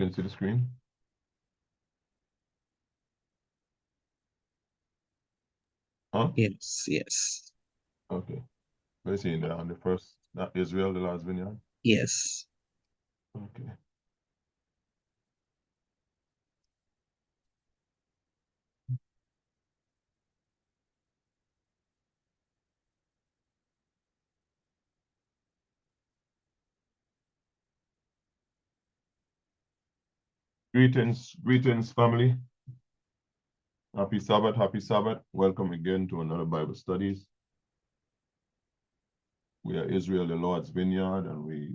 You can see the screen? Huh? Yes, yes, Okay. Let's see on the first, not Israel, the last vineyard. yes. Okay. Greetings, family. Happy Sabbath, happy Sabbath. Welcome again to another Bible studies. We are Israel, the Lord's vineyard, and we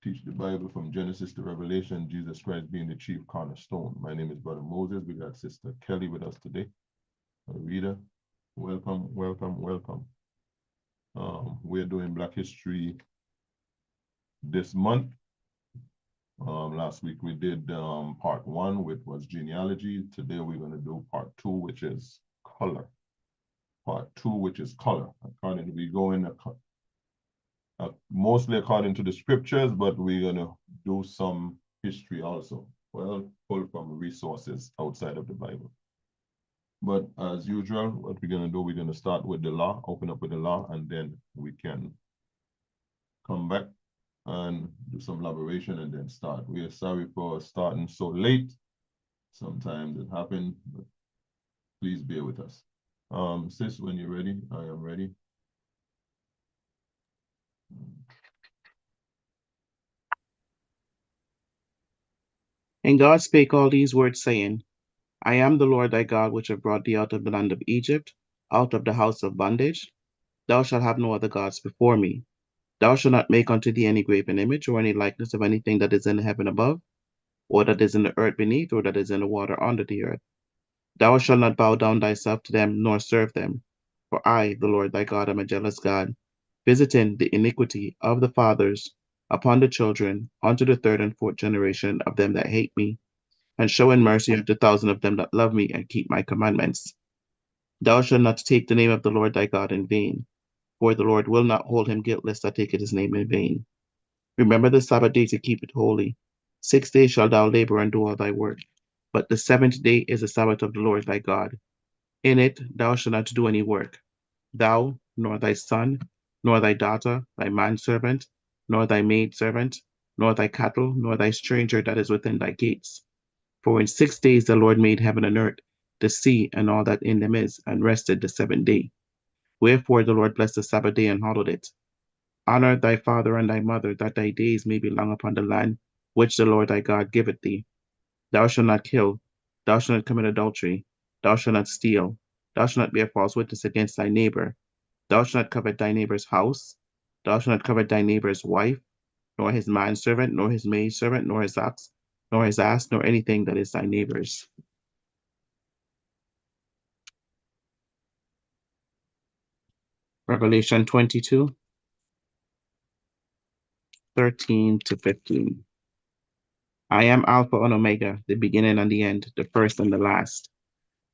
teach the Bible from Genesis to Revelation, Jesus Christ being the chief cornerstone. My name is Brother Moses. We got Sister Kelly with us today. Rita, welcome, welcome, welcome. We're doing Black History this month. Last week we did part 1, which was genealogy. Today we're going to do part 2, which is color. Part 2, which is color. According we go in mostly according to the scriptures, but we're going to do some history also. Well, pull from resources outside of the Bible. But as usual, what we're going to do, we're going to start with the law, open up with the law, and then we can come back and do some elaboration and then start. We are sorry for starting so late. Sometimes it happens, but please bear with us. Sis, when you're ready, I am ready. And God spake all these words, saying, I am the Lord thy God, which have brought thee out of the land of Egypt, out of the house of bondage. Thou shalt have no other gods before me. Thou shalt not make unto thee any graven image, or any likeness of anything that is in the heaven above, or that is in the earth beneath, or that is in the water under the earth. Thou shalt not bow down thyself to them, nor serve them. For I, the Lord thy God, am a jealous God, visiting the iniquity of the fathers upon the children, unto the third and fourth generation of them that hate me, and showing mercy unto 1,000 of them that love me and keep my commandments. Thou shalt not take the name of the Lord thy God in vain, for the Lord will not hold him guiltless that taketh his name in vain. Remember the Sabbath day to keep it holy. 6 days shalt thou labor and do all thy work, but the seventh day is the Sabbath of the Lord thy God. In it thou shalt not do any work, thou, nor thy son, nor thy daughter, thy manservant, nor thy maidservant, nor thy cattle, nor thy stranger that is within thy gates. For in 6 days the Lord made heaven and earth, the sea, and all that in them is, and rested the seventh day. Wherefore the Lord blessed the Sabbath day and hallowed it. Honor thy father and thy mother, that thy days may be long upon the land which the Lord thy God giveth thee. Thou shalt not kill, thou shalt not commit adultery, thou shalt not steal, thou shalt not bear false witness against thy neighbor, thou shalt not covet thy neighbor's house, thou shalt not covet thy neighbor's wife, nor his manservant, nor his maidservant, nor his ox, nor his ass, nor anything that is thy neighbor's. Revelation 22, 13 to 15. I am Alpha and Omega, the beginning and the end, the first and the last.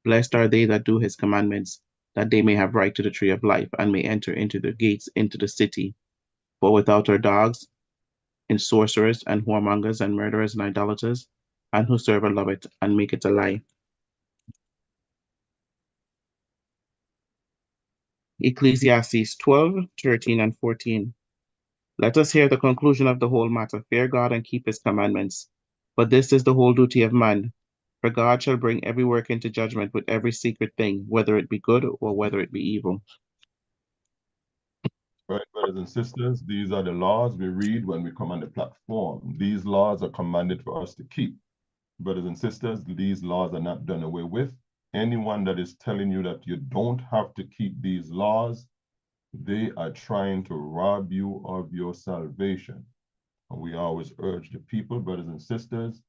Blessed are they that do his commandments, that they may have right to the tree of life, and may enter into the gates into the city. For without are dogs, and sorcerers, and whoremongers, and murderers, and idolaters, and whosoever loveth and maketh a lie. Ecclesiastes 12, 13, and 14. Let us hear the conclusion of the whole matter. Fear God and keep his commandments. For this is the whole duty of man. For God shall bring every work into judgment with every secret thing, whether it be good or whether it be evil. Right, brothers and sisters, these are the laws we read when we come on the platform. These laws are commanded for us to keep. Brothers and sisters, these laws are not done away with. Anyone that is telling you that you don't have to keep these laws, they are trying to rob you of your salvation. And we always urge the people, brothers and sisters,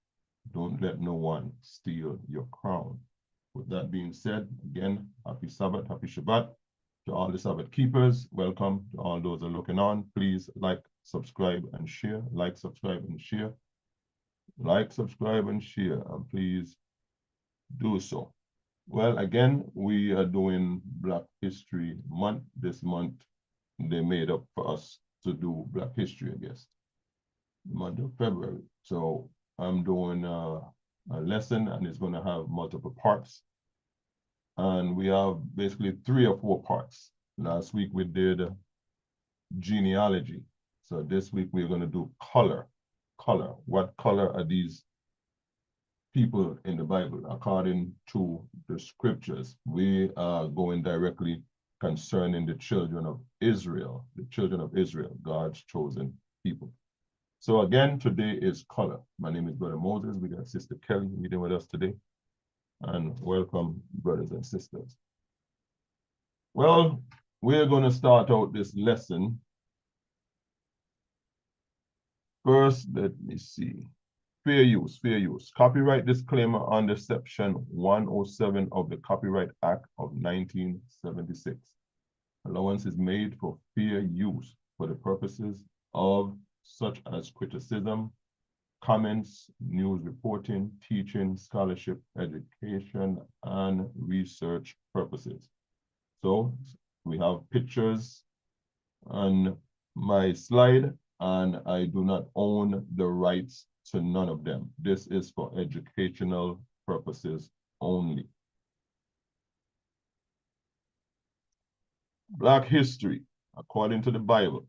don't let no one steal your crown. With that being said, again, happy Sabbath, happy Shabbat. To all the Sabbath keepers, welcome. To all those that are looking on, please like, subscribe, and share. Like, subscribe, and share. Like, subscribe, and share, and please do so. Well, again, we are doing Black History Month. This month, they made up for us to do Black History, I guess. month of February. So I'm doing a lesson, and it's going to have multiple parts. And we have basically 3 or 4 parts. Last week we did genealogy. So this week we're going to do color. Color. What color are these people in the Bible according to the scriptures? We are going directly concerning the children of Israel, God's chosen people. So again, today is color. My name is Brother Moses. We got Sister Kelly reading with us today. And welcome, brothers and sisters. Well, we're going to start out this lesson. First, let me see. Fair use, fair use. Copyright disclaimer under Section 107 of the Copyright Act of 1976. Allowance is made for fair use for the purposes of such as criticism, comments, news reporting, teaching, scholarship, education, and research purposes. So we have pictures on my slide, and I do not own the rights to none of them. This is for educational purposes only. Black history, according to the Bible,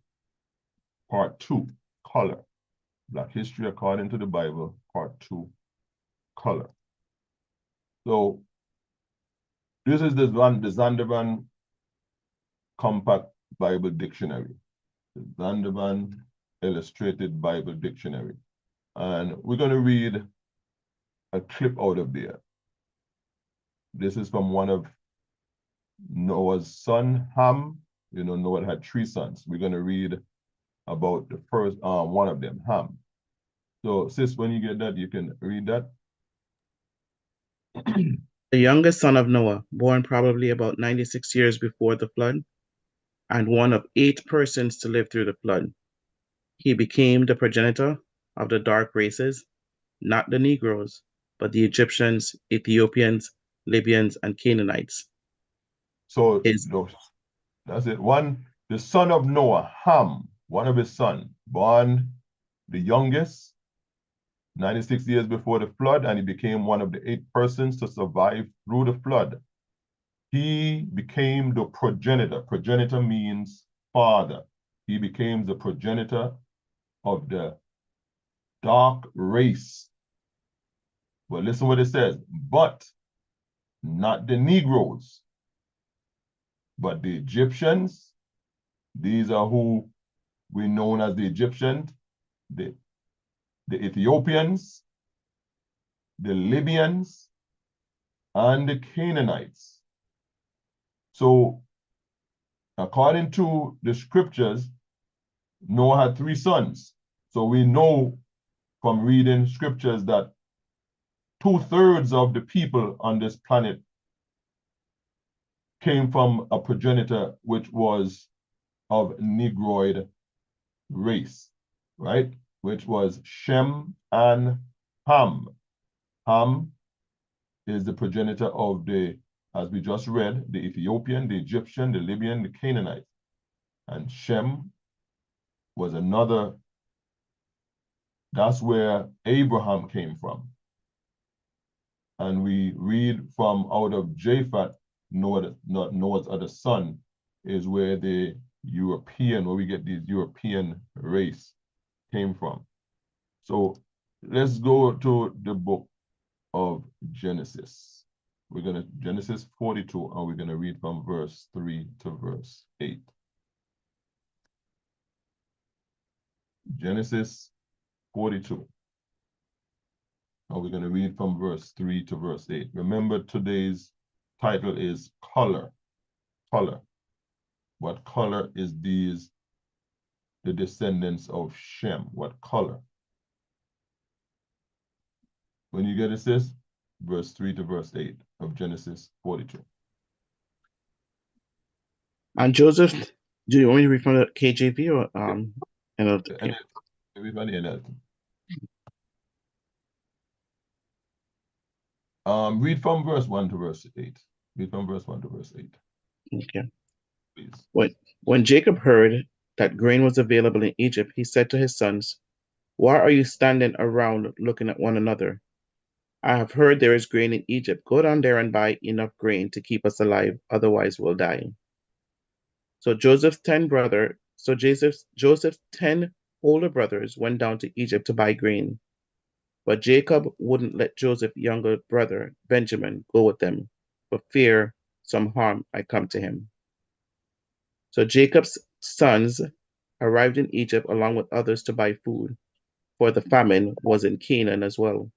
part 2, color. Black history, according to the Bible, part 2, color. So this is the Zondervan Compact Bible Dictionary, the Zondervan Illustrated Bible Dictionary. And we're going to read a clip out of there. This is from one of Noah's son, Ham. You know, Noah had 3 sons. We're going to read about the first one of them, Ham. So, sis, when you get that, you can read that. The youngest son of Noah, born probably about 96 years before the flood, and one of 8 persons to live through the flood. He became the progenitor of the dark races, not the Negroes, but the Egyptians, Ethiopians, Libyans, and Canaanites. So His that's it. The son of Noah, Ham, one of his sons, born the youngest, 96 years before the flood, and he became one of the 8 persons to survive through the flood. He became the progenitor. Progenitor means father. He became the progenitor of the dark race. Well, listen what it says. But not the Negroes, but the Egyptians. These are who we know as the Egyptians, the Ethiopians, the Libyans, and the Canaanites. So, according to the scriptures, Noah had 3 sons. So we know from reading scriptures that 2/3 of the people on this planet came from a progenitor which was of Negroid race, right? Which was Shem and Ham. Ham is the progenitor of the, as we just read, the Ethiopian, the Egyptian, the Libyan, the Canaanite. And Shem was another, that's where Abraham came from. And we read from out of Japhet, Noah's other son, is where the European, where we get this European race came from. So let's go to the book of Genesis. We're going to, Genesis 42, and we're going to read from verse 3 to verse 8. Genesis 42. And we're going to read from verse 3 to verse 8. Remember, today's title is color. Color. What color is these, the descendants of Shem? What color? When you get it, sis, verse 3 to verse 8 of Genesis 42. and Joseph, do you want me to read from the KJV or NLT? Everybody NLT. Read from verse 1 to verse 8. Read from verse 1 to verse 8. Okay. Please. When Jacob heard that grain was available in Egypt, he said to his sons, Why are you standing around looking at one another? I have heard there is grain in Egypt. Go down there and buy enough grain to keep us alive, otherwise we'll die. So Joseph's 10 older brothers went down to Egypt to buy grain. But Jacob wouldn't let Joseph's younger brother, Benjamin, go with them, for fear some harm might come to him. So Jacob's sons arrived in Egypt along with others to buy food, for the famine was in Canaan as well.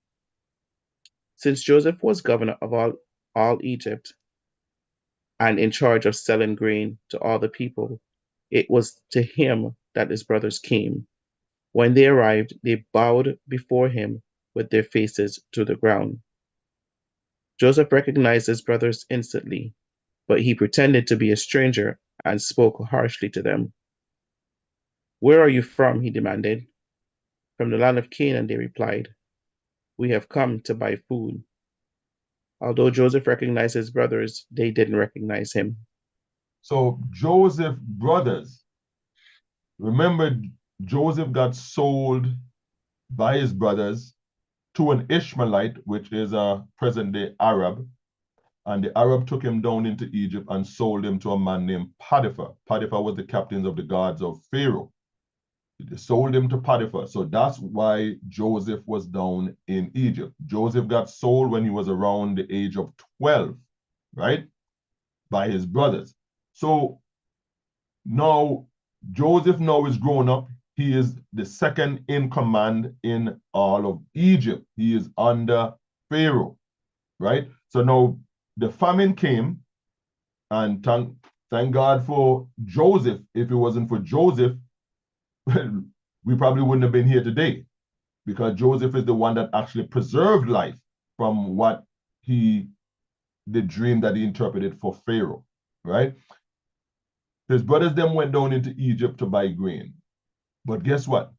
Since Joseph was governor of all Egypt and in charge of selling grain to all the people, it was to him that his brothers came. When they arrived, they bowed before him with their faces to the ground. Joseph recognized his brothers instantly, but he pretended to be a stranger and spoke harshly to them. Where are you from? He demanded. From the land of Canaan, they replied. We have come to buy food. Although Joseph recognized his brothers, they didn't recognize him. So Joseph's brothers, remember, Joseph got sold by his brothers to an Ishmaelite, which is a present-day Arab, and the Arab took him down into Egypt and sold him to a man named Potiphar. Potiphar was the captain of the guards of Pharaoh. They sold him to Potiphar. So that's why Joseph was down in Egypt. Joseph got sold when he was around the age of 12, right? By his brothers. So now Joseph now is grown up. He is the second in command in all of Egypt. He is under Pharaoh, right? So now the famine came, and thank God for Joseph. If it wasn't for Joseph, we probably wouldn't have been here today, because Joseph is the one that actually preserved life from the dream that he interpreted for Pharaoh, right? His brothers then went down into Egypt to buy grain. But guess what?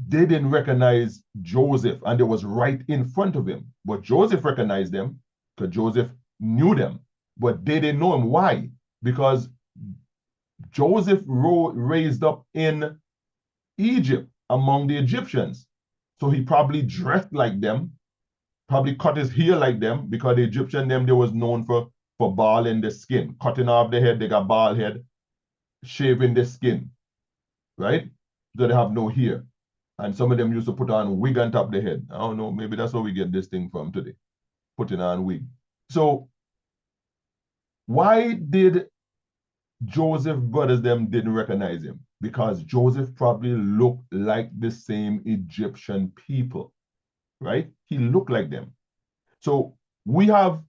They didn't recognize Joseph, and it was right in front of him. But Joseph recognized them because Joseph knew them, but they didn't know him. Why? Because Joseph raised up in Egypt among the Egyptians. So he probably dressed like them, probably cut his hair like them, because the Egyptian they was known for balling the skin. Cutting off the head, they got bald head, shaving the skin, right? So they have no hair. And some of them used to put on wig on top of the head. I don't know, maybe that's where we get this thing from today, putting on wig. So why did Joseph brothers them didn't recognize him? Because Joseph probably looked like the same Egyptian people, right? He looked like them. So we have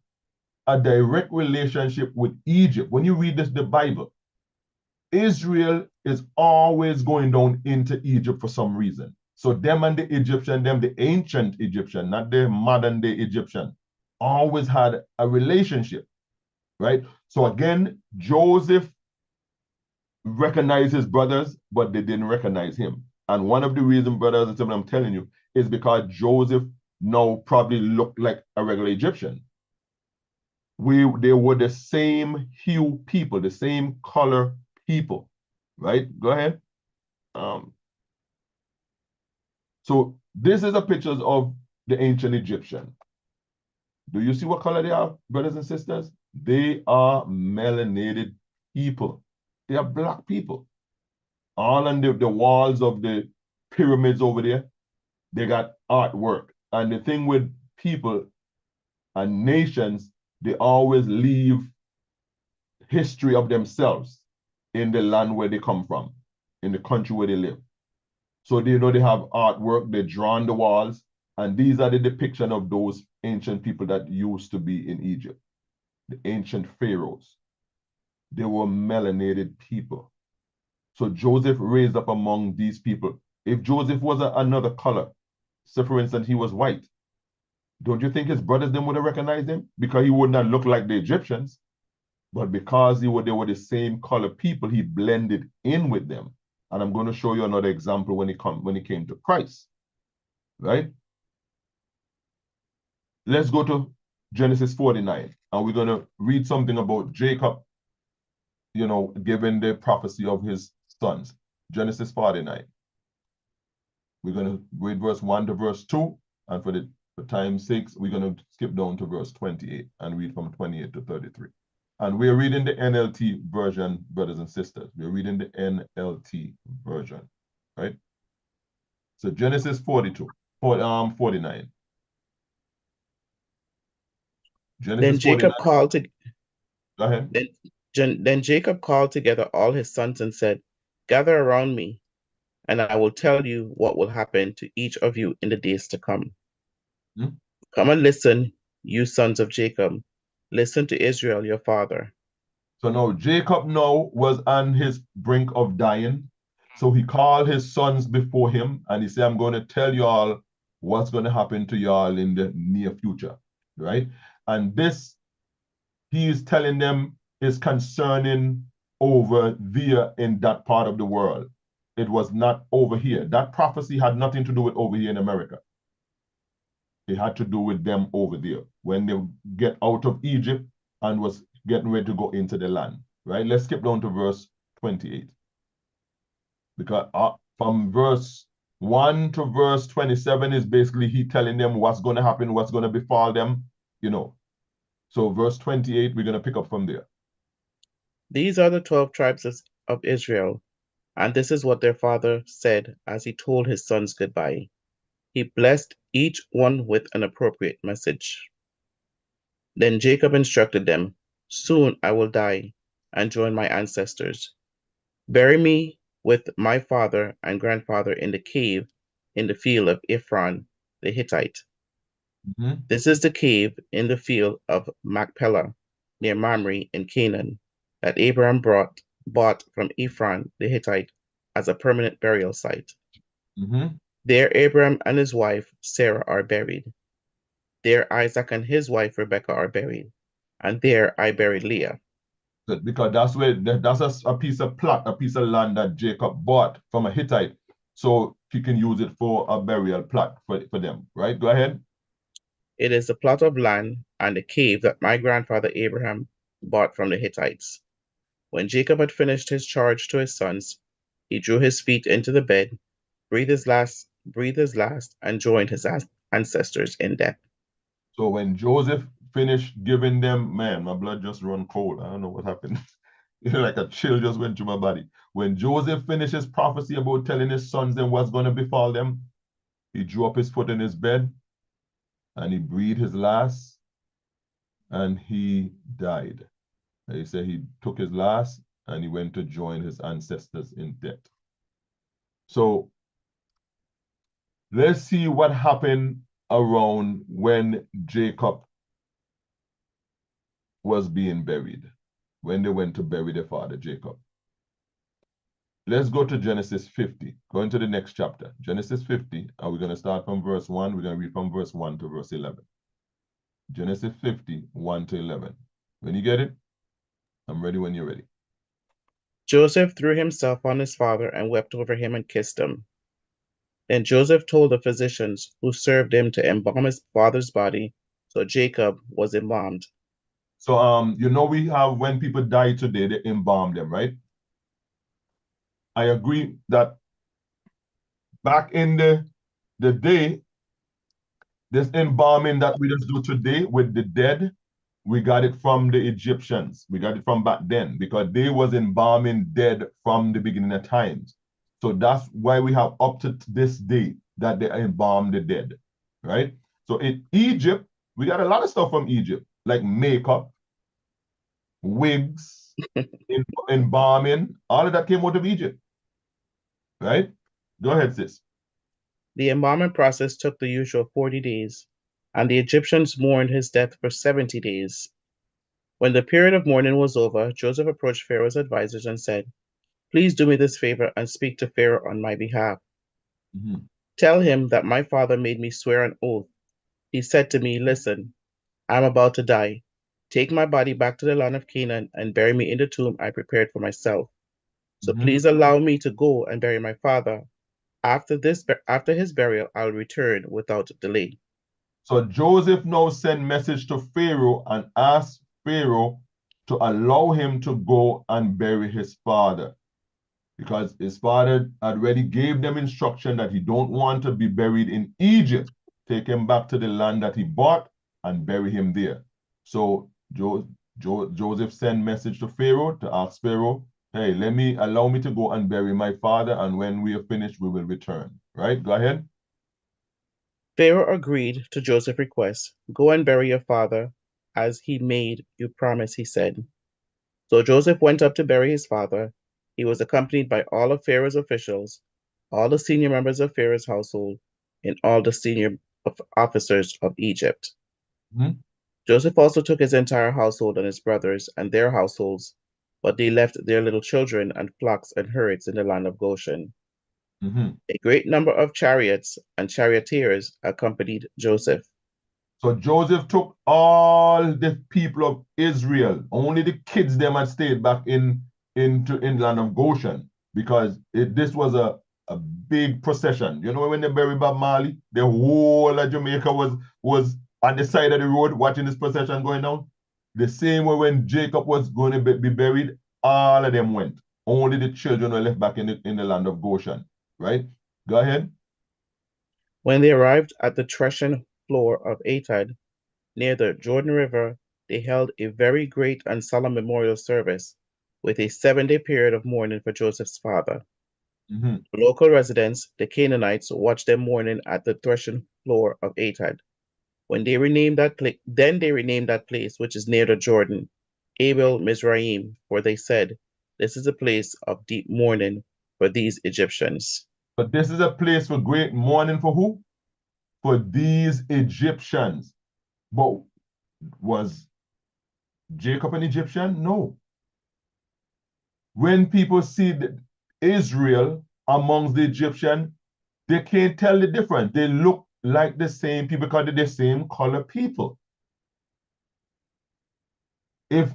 a direct relationship with Egypt. When you read the Bible, Israel is always going down into Egypt for some reason. So them and the Egyptian, the ancient Egyptian, not the modern day Egyptian, always had a relationship, right? So again, Joseph recognized his brothers, but they didn't recognize him. And one of the reasons, brothers and sisters, I'm telling you, is because Joseph now probably looked like a regular Egyptian. They were the same hue people, the same color people, right? Go ahead. So this is a picture of the ancient Egyptian. Do you see what color they are, brothers and sisters? They are melanated people. They are black people. All on the walls of the pyramids over there, they got artwork. And the thing with people and nations, they always leave history of themselves in the land where they come from, in the country where they live. So they know they have artwork, they draw on the walls, and these are the depiction of those ancient people that used to be in Egypt, the ancient pharaohs. They were melanated people. So Joseph raised up among these people. If Joseph was another color, so for instance, he was white, don't you think his brothers then would have recognized him? Because he would not look like the Egyptians, but because they were the same color people, he blended in with them. And I'm going to show you another example when he came to Christ, right? Let's go to Genesis 49, and we're going to read something about Jacob, given the prophecy of his sons. Genesis 49. We're going to read verse 1 to verse 2. And for time's sake, we're going to skip down to verse 28 and read from 28 to 33. And we're reading the NLT version, brothers and sisters. We're reading the NLT version, right? So Genesis 49. Genesis Then Jacob 49. called to Go ahead. then Jacob called together all his sons and said, "Gather around me, and I will tell you what will happen to each of you in the days to come. Hmm? Come and listen, you sons of Jacob. Listen to Israel, your father." So now Jacob now was on his brink of dying. So he called his sons before him and he said, I'm going to tell y'all what's going to happen to y'all in the near future, right? And this, he is telling them, is concerning over there in that part of the world. It was not over here. That prophecy had nothing to do with over here in America. It had to do with them over there when they get out of Egypt and was getting ready to go into the land, right? Let's skip down to verse 28. Because from verse 1 to verse 27 is basically he telling them what's going to happen, what's going to befall them, you know. So verse 28, we're going to pick up from there. These are the 12 tribes of Israel, and this is what their father said as he told his sons goodbye. He blessed each one with an appropriate message. Then Jacob instructed them, "Soon I will die and join my ancestors. Bury me with my father and grandfather in the cave in the field of Ephron the Hittite. Mhm. This is the cave in the field of Machpelah near Mamre in Canaan that Abraham bought from Ephron the Hittite as a permanent burial site. Mhm. There Abraham and his wife Sarah are buried. There Isaac and his wife Rebekah are buried. And there I buried Leah." Because that's a piece of plot, a piece of land that Jacob bought from a Hittite. So he can use it for a burial plot for them, right? Go ahead. It is the plot of land and the cave that my grandfather Abraham bought from the Hittites. When Jacob had finished his charge to his sons, he drew his feet into the bed, breathed his last, and joined his ancestors in death. So when Joseph finished giving them, man, my blood just run cold. I don't know what happened. Like a chill just went through my body. When Joseph finished his prophecy about telling his sons then what's going to befall them, he drew up his foot in his bed and he breathed his last and he died. And he said he took his last and he went to join his ancestors in death. So let's see what happened around when Jacob was being buried, when they went to bury their father Jacob. Let's go to Genesis 50. Go into the next chapter, Genesis 50, and we're going to start from verse 1. We're going to read from verse 1 to verse 11. Genesis 50, 1 to 11. When you get it, I'm ready when you're ready. Joseph threw himself on his father and wept over him and kissed him. Then Joseph told the physicians who served him to embalm his father's body, so Jacob was embalmed. So, we have when people die today, they embalm them, right? I agree that back in the day, this embalming that we just do today with the dead, we got it from the Egyptians. We got it from back then because they was embalming dead from the beginning of times. So that's why we have up to this day that they embalm the dead, right? So in Egypt, we got a lot of stuff from Egypt, like makeup, wigs, embalming, all of that came out of Egypt, right? Go ahead, sis. The embalming process took the usual 40 days, and the Egyptians mourned his death for 70 days. When the period of mourning was over, Joseph approached Pharaoh's advisors and said, "Please do me this favor and speak to Pharaoh on my behalf. Mhm. Tell him that my father made me swear an oath. He said to me, 'Listen, I'm about to die. Take my body back to the land of Canaan and bury me in the tomb I prepared for myself. So Mhm. please allow me to go and bury my father. After his burial, I'll return without delay.'" So Joseph now sent message to Pharaoh and asked Pharaoh to allow him to go and bury his father. because his father already gave them instruction that he don't want to be buried in Egypt. Take him back to the land that he bought and bury him there. So Joseph sent message to Pharaoh to ask Pharaoh, hey, allow me to go and bury my father, and when we are finished, we will return. Right? Go ahead. Pharaoh agreed to Joseph's request. Go and bury your father, as he made you promise, he said. So Joseph went up to bury his father. He was accompanied by all of Pharaoh's officials, all the senior members of Pharaoh's household, and all the senior officers of Egypt. Mhm. Joseph also took his entire household and his brothers and their households, but they left their little children and flocks and herds in the land of Goshen. Mhm. A great number of chariots and charioteers accompanied Joseph. So Joseph took all the people of Israel. Only the kids them had stayed back in land of Goshen, because this was a big procession. You know, when they bury Bob Marley, the whole of Jamaica was on the side of the road watching this procession going down. The same way when Jacob was going to be buried, all of them went. Only the children were left back in the land of Goshen. Right? Go ahead. When they arrived at the threshing floor of Atad, near the Jordan River, they held a very great and solemn memorial service with a 7-day period of mourning for Joseph's father. Mhm. The local residents, the Canaanites, watched them mourning at the threshing floor of Atad. Then they renamed that place, which is near the Jordan, Abel Mizraim, for they said, "This is a place of deep mourning for these Egyptians." But this is a place for great mourning for who? For these Egyptians. But was Jacob an Egyptian? No. When people see Israel amongst the Egyptian, they can't tell the difference. They look like the same people because they're the same color people. If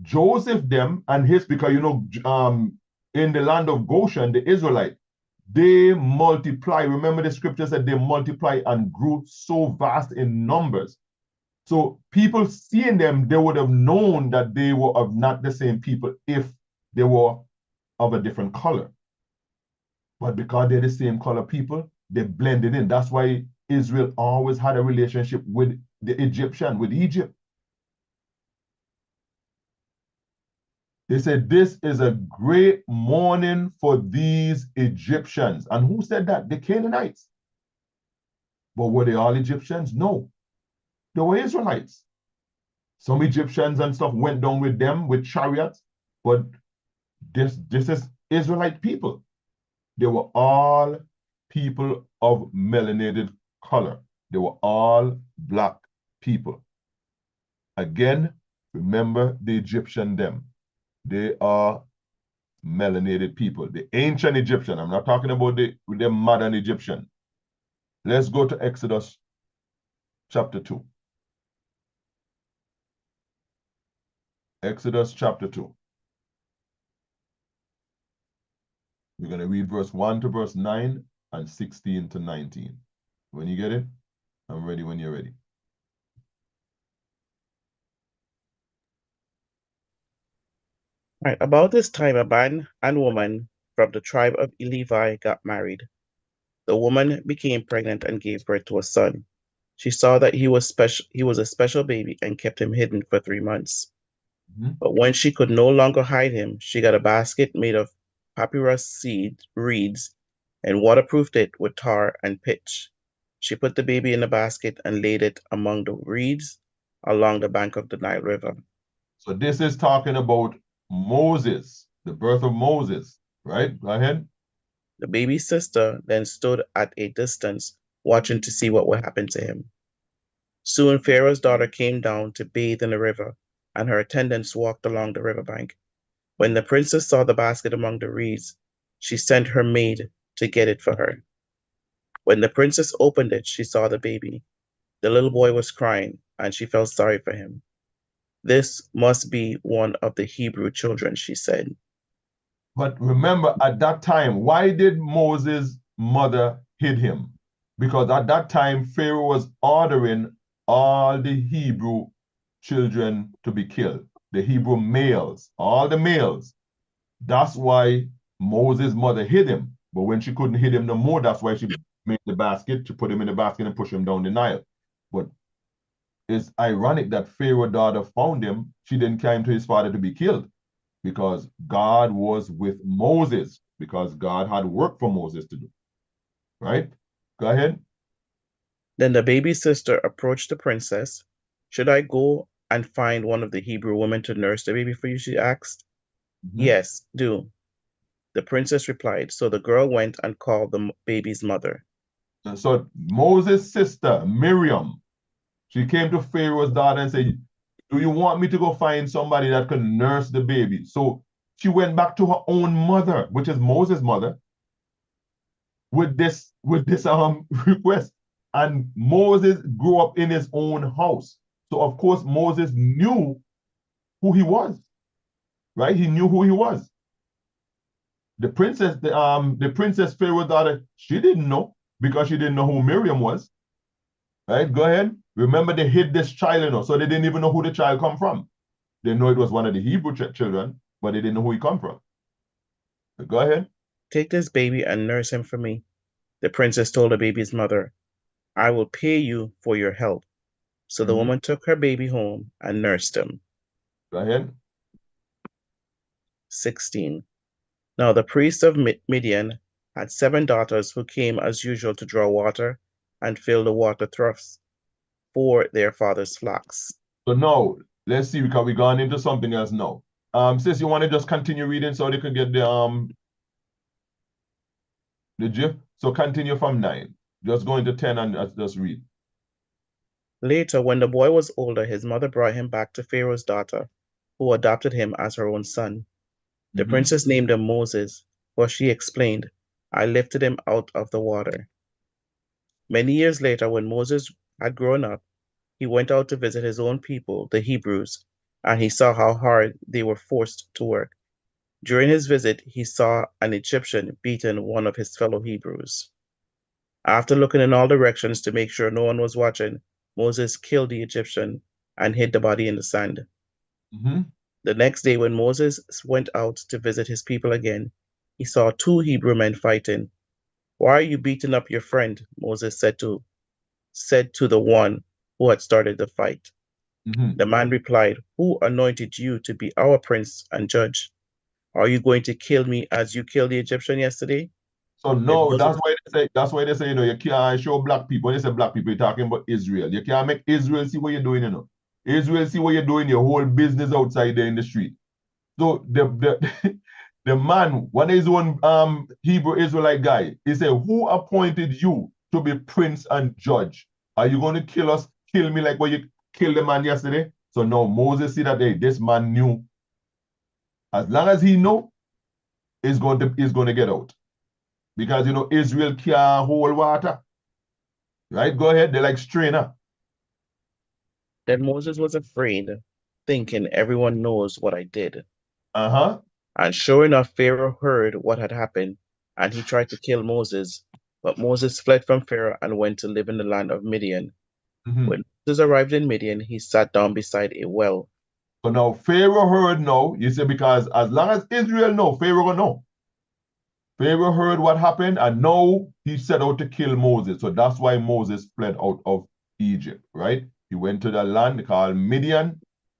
Joseph them and his, because in the land of Goshen, the Israelite, they multiply. Remember the scripture said they multiply and grew so vast in numbers. So people seeing them, they would have known that they were of not the same people if they were of a different color. But because they're the same color people, they blended in. That's why Israel always had a relationship with the Egyptian, with Egypt. They said, this is a great mourning for these Egyptians. And who said that? The Canaanites. But were they all Egyptians? No. They were Israelites. Some Egyptians and stuff went down with them with chariots, but this is Israelite people. They were all people of melanated color. They were all black people. Again, remember the Egyptian them. They are melanated people. The ancient Egyptian. I'm not talking about the modern Egyptian. Let's go to Exodus chapter 2. Exodus chapter 2. We're going to read verse 1 to verse 9 and 16 to 19. When you get it, I'm ready when you're ready. Right, about this time, a man and woman from the tribe of Levi got married. The woman became pregnant and gave birth to a son. She saw that he was a special baby and kept him hidden for 3 months. Mhm. But when she could no longer hide him, she got a basket made of papyrus reeds and waterproofed it with tar and pitch. She put the baby in the basket and laid it among the reeds along the bank of the Nile River. So this is talking about Moses, the birth of Moses, right? Go ahead. The baby's sister then stood at a distance, watching to see what would happen to him. Soon Pharaoh's daughter came down to bathe in the river, and her attendants walked along the riverbank. When the princess saw the basket among the reeds, she sent her maid to get it for her. When the princess opened it, she saw the baby. The little boy was crying, and she felt sorry for him. "This must be one of the Hebrew children," she said. But remember, at that time, why did Moses' mother hid him? Because at that time, Pharaoh was ordering all the Hebrew children to be killed, the Hebrew males, all the males. That's why Moses' mother hid him, but when she couldn't hid him no more, that's why she made the basket to put him in the basket and push him down the Nile. But it's ironic that Pharaoh's daughter found him. She didn't carry him to his father to be killed because God was with Moses, because God had work for Moses to do. Right? Go ahead. Then the baby's sister approached the princess. Should I go and find one of the Hebrew women to nurse the baby for you? She asked. Yes, do. The princess replied. So the girl went and called the baby's mother. So Moses' sister, Miriam, she came to Pharaoh's daughter and said, do you want me to go find somebody that can nurse the baby? So she went back to her own mother, which is Moses' mother, with this request. And Moses grew up in his own house. So of course Moses knew who he was, right? He knew who he was. The princess Pharaoh's daughter, she didn't know because she didn't know who Miriam was. Right? Go ahead. Remember, they hid this child, so they didn't even know who the child come from. They know it was one of the Hebrew children, but they didn't know who he come from. Go ahead. Take this baby and nurse him for me. The princess told the baby's mother, I will pay you for your help. So the woman took her baby home and nursed him. Go ahead. 16. Now the priest of Midian had 7 daughters who came as usual to draw water and fill the water troughs for their father's flocks. So now, let's see, because we've gone into something else now. Sis, you want to just continue reading so they can get the gist? So continue from 9. Just go into 10 and just read. Later, when the boy was older, his mother brought him back to Pharaoh's daughter, who adopted him as her own son. The princess named him Moses, for she explained, I lifted him out of the water. Many years later, when Moses had grown up, he went out to visit his own people, the Hebrews, and he saw how hard they were forced to work. During his visit, he saw an Egyptian beating one of his fellow Hebrews. After looking in all directions to make sure no one was watching, Moses killed the Egyptian and hid the body in the sand. The next day, when Moses went out to visit his people again, he saw 2 Hebrew men fighting. Why are you beating up your friend? Moses said to the one who had started the fight. The man replied, who anointed you to be our prince and judge? Are you going to kill me as you killed the Egyptian yesterday? So no, that's why they say, you can't show black people. When you say black people, you're talking about Israel. You can't make Israel see what you're doing, Israel see what you're doing, your whole business outside there in the street. So the the man, one of his own Hebrew Israelite guy, he said, who appointed you to be prince and judge? Are you going to kill me like what you killed the man yesterday? So no, Moses see that this man knew. As long as he know, he's going to get out. Because Israel can't hold water. Right? Go ahead, they're like strainer. Then Moses was afraid, thinking everyone knows what I did. And sure enough, Pharaoh heard what had happened, and he tried to kill Moses. But Moses fled from Pharaoh and went to live in the land of Midian. When Moses arrived in Midian, he sat down beside a well. So now Pharaoh heard no, you see, because as long as Israel know, Pharaoh will know. Pharaoh heard what happened, and now he set out to kill Moses. So that's why Moses fled out of Egypt, right? He went to the land called Midian,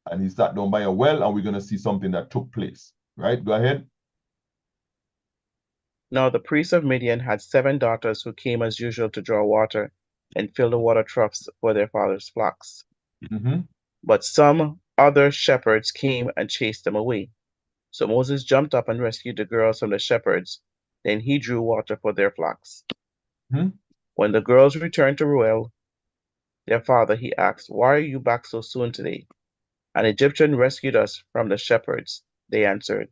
and he sat down by a well, and we're going to see something that took place, right? Go ahead. Now the priest of Midian had 7 daughters who came as usual to draw water and fill the water troughs for their father's flocks. But some other shepherds came and chased them away. So Moses jumped up and rescued the girls from the shepherds. Then he drew water for their flocks. When the girls returned to Reuel, their father, he asked, why are you back so soon today? An Egyptian rescued us from the shepherds, they answered.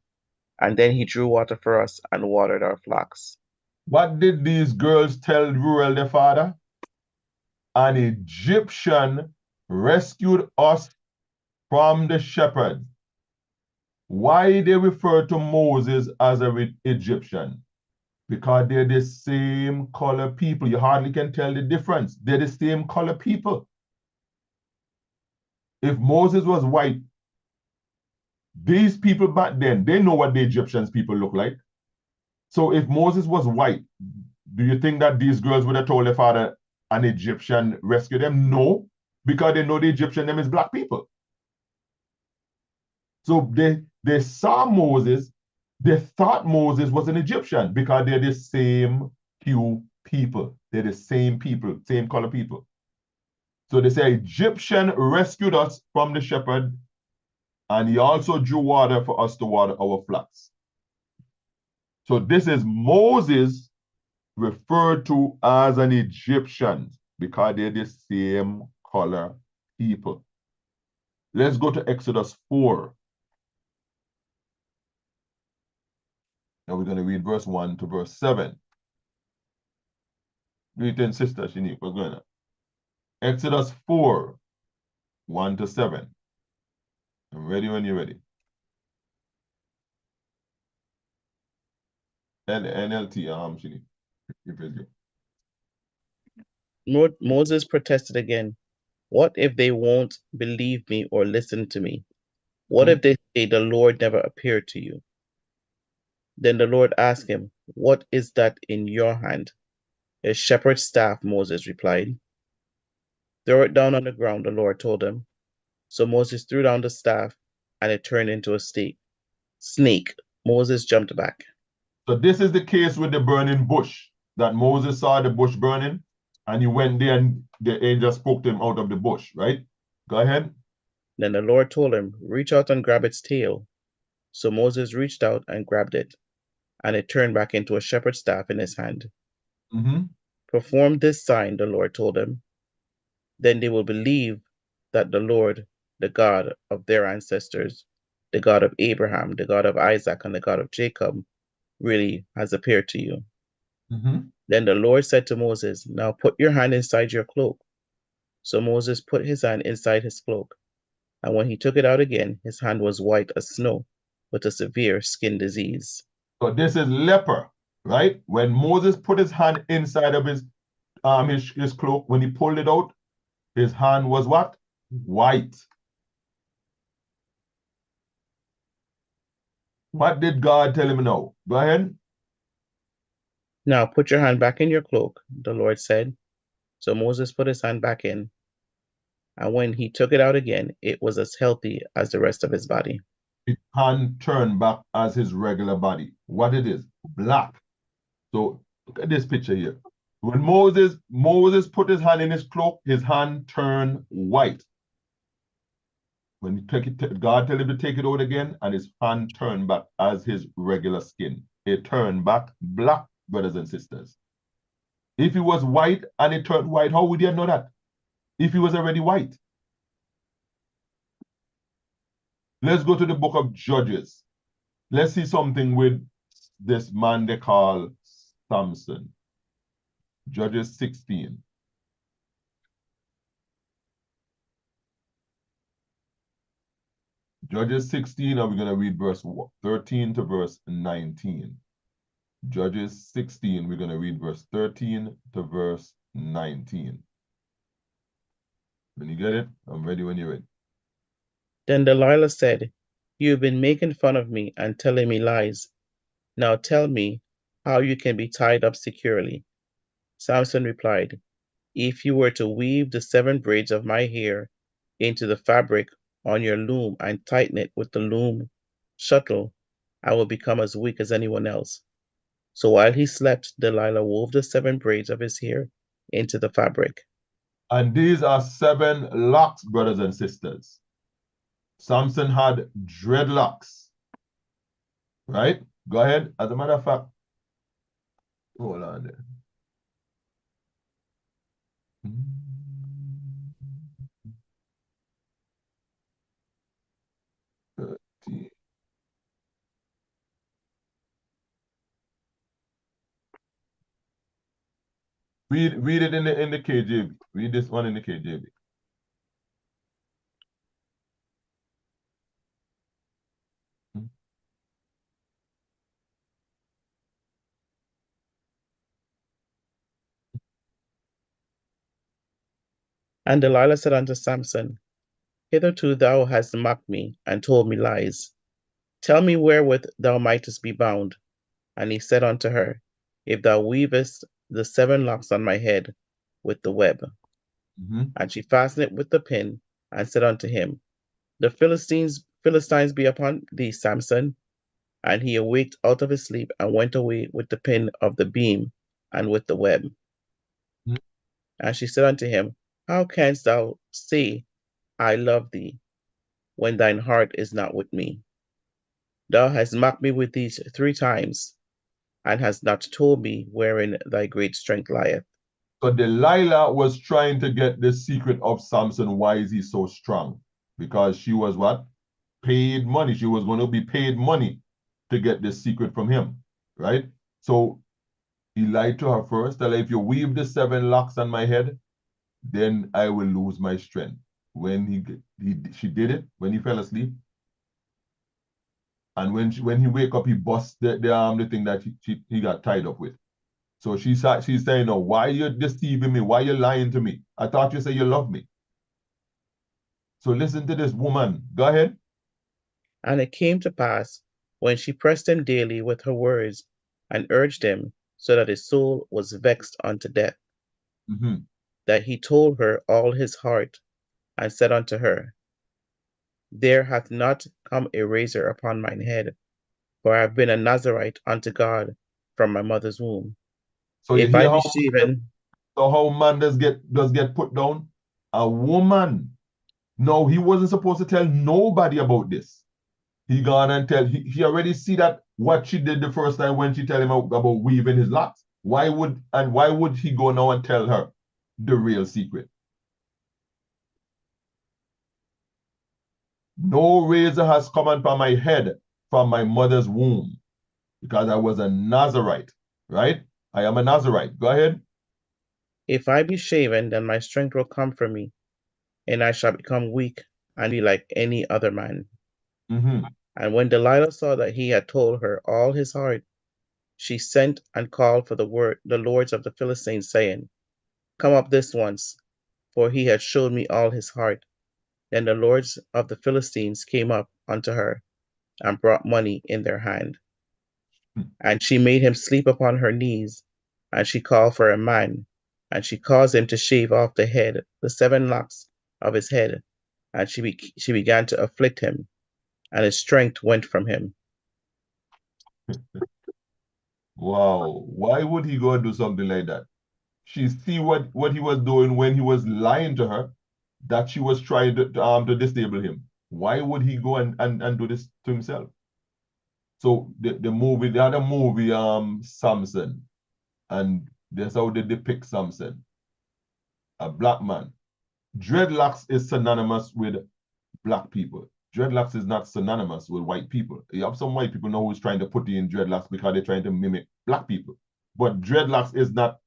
And then he drew water for us and watered our flocks. What did these girls tell Reuel, their father? An Egyptian rescued us from the shepherds. Why they refer to Moses as an Egyptian? Because they're the same color people. You hardly can tell the difference. They're the same color people. If Moses was white, these people back then, they know what the Egyptians people look like. So if Moses was white, do you think that these girls would have told their father an Egyptian rescued them? No, because they know the Egyptian them is black people. So they saw Moses, they thought Moses was an Egyptian because they're the same hue people. They're the same people, same color people. So they say Egyptian rescued us from the shepherd, and he also drew water for us to water our flocks. So this is Moses referred to as an Egyptian because they're the same color people. Let's go to Exodus 4. Now we're going to read verse 1 to verse 7. Read it, Sister Shanique, what's going on? Exodus 4, 1 to 7. I'm ready when you're ready. NLT, Shanique. Moses protested again. What if they won't believe me or listen to me? What if they say the Lord never appeared to you? Then the Lord asked him, What is that in your hand? A shepherd's staff, Moses replied. Throw it down on the ground, the Lord told him. So Moses threw down the staff, and it turned into a snake. Moses jumped back. So this is the case with the burning bush, that Moses saw the bush burning, and he went there and the angel spoke to him out of the bush, right? Go ahead. Then the Lord told him, Reach out and grab its tail. So Moses reached out and grabbed it, and it turned back into a shepherd's staff in his hand. Perform this sign, the Lord told him. Then they will believe that the Lord, the God of their ancestors, the God of Abraham, the God of Isaac, and the God of Jacob, really has appeared to you. Then the Lord said to Moses, Now put your hand inside your cloak. So Moses put his hand inside his cloak, and when he took it out again, his hand was white as snow, with a severe skin disease. So this is leper, right? When Moses put his hand inside of his cloak, when he pulled it out, his hand was what? White. What did God tell him now? Go ahead. Now put your hand back in your cloak, the Lord said. So Moses put his hand back in, and when he took it out again, it was as healthy as the rest of his body. His hand turned back as his regular body. What it is? Black. So look at this picture here. When Moses put his hand in his cloak, his hand turned white. When he God tell him to take it out again, and his hand turned back as his regular skin. It turned back black, brothers and sisters. If he was white and it turned white, how would you know that? If he was already white. Let's go to the book of Judges. Let's see something with this man they call Samson. Judges 16. Judges 16, and we're going to read verse 13 to verse 19. Judges 16, we're going to read verse 13 to verse 19. When you get it, I'm ready when you're ready. Then Delilah said, You've been making fun of me and telling me lies. Now tell me how you can be tied up securely. Samson replied, If you were to weave the 7 braids of my hair into the fabric on your loom and tighten it with the loom shuttle, I will become as weak as anyone else. So while he slept, Delilah wove the 7 braids of his hair into the fabric. And these are 7 locks, brothers and sisters. Samson had dreadlocks, right? Go ahead. As a matter of fact, hold on there. Read it in the KJV. Read this one in the KJV. And Delilah said unto Samson, Hitherto thou hast mocked me and told me lies. Tell me wherewith thou mightest be bound, And he said unto her, If thou weavest the 7 locks on my head with the web. And she fastened it with the pin, and said unto him, The Philistines be upon thee, Samson. And he awaked out of his sleep, and went away with the pin of the beam, and with the web. And she said unto him, How canst thou say, I love thee, when thine heart is not with me? Thou hast mocked me with these 3 times, and hast not told me wherein thy great strength lieth. So Delilah was trying to get the secret of Samson. Why is he so strong? Because she was what? Paid money. She was going to be paid money to get the secret from him, right? So he lied to her first. Tell her, if you weave the 7 locks on my head, then I will lose my strength. When she did it, when he fell asleep, and when he wake up, he bust the thing that he got tied up with. So she's saying, no, why are you deceiving me? Why are you lying to me? I thought you said you love me. So listen to this woman. Go ahead. And it came to pass, when she pressed him daily with her words, and urged him, so that his soul was vexed unto death, that he told her all his heart, and said unto her, There hath not come a razor upon mine head, for I have been a Nazarite unto God from my mother's womb. So if I be shaven, so how man does get put down? A woman. No, he wasn't supposed to tell nobody about this. He gone and tell, he already see that what she did the first time when she tell him about weaving his locks. Why would he go now and tell her the real secret? No razor has come upon my head from my mother's womb, because I was a Nazarite, right? I am a Nazarite. Go ahead. If I be shaven, then my strength will come from me, and I shall become weak and be like any other man. And when Delilah saw that he had told her all his heart, she sent and called for the lords of the Philistines, saying, Come up this once, for he had showed me all his heart. Then the lords of the Philistines came up unto her, and brought money in their hand. And she made him sleep upon her knees, and she called for a man, and she caused him to shave off the 7 locks of his head, and she began to afflict him, and his strength went from him. Wow. Why would he go and do something like that? She see what he was doing when he was lying to her, that she was trying to disable him. Why would he go and do this to himself? So the other movie, Samson, and that's how they depict Samson, a black man. Dreadlocks is synonymous with black people. Dreadlocks is not synonymous with white people. You have some white people now who's trying to put you in dreadlocks because they're trying to mimic black people. But dreadlocks is not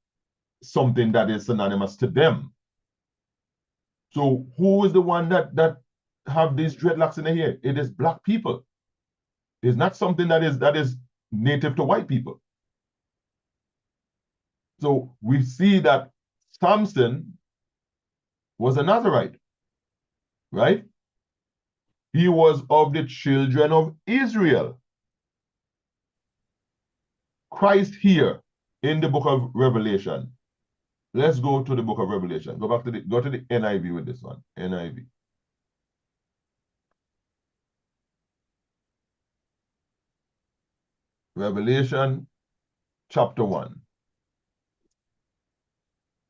something that is synonymous to them. So who is the one that have these dreadlocks in the hair? It is black people. It's not something that is native to white people. So we see that Samson was a Nazarite, right? He was of the children of Israel. Christ here in the book of Revelation. Let's go to the book of Revelation. Go to the NIV with this one. NIV. Revelation chapter 1.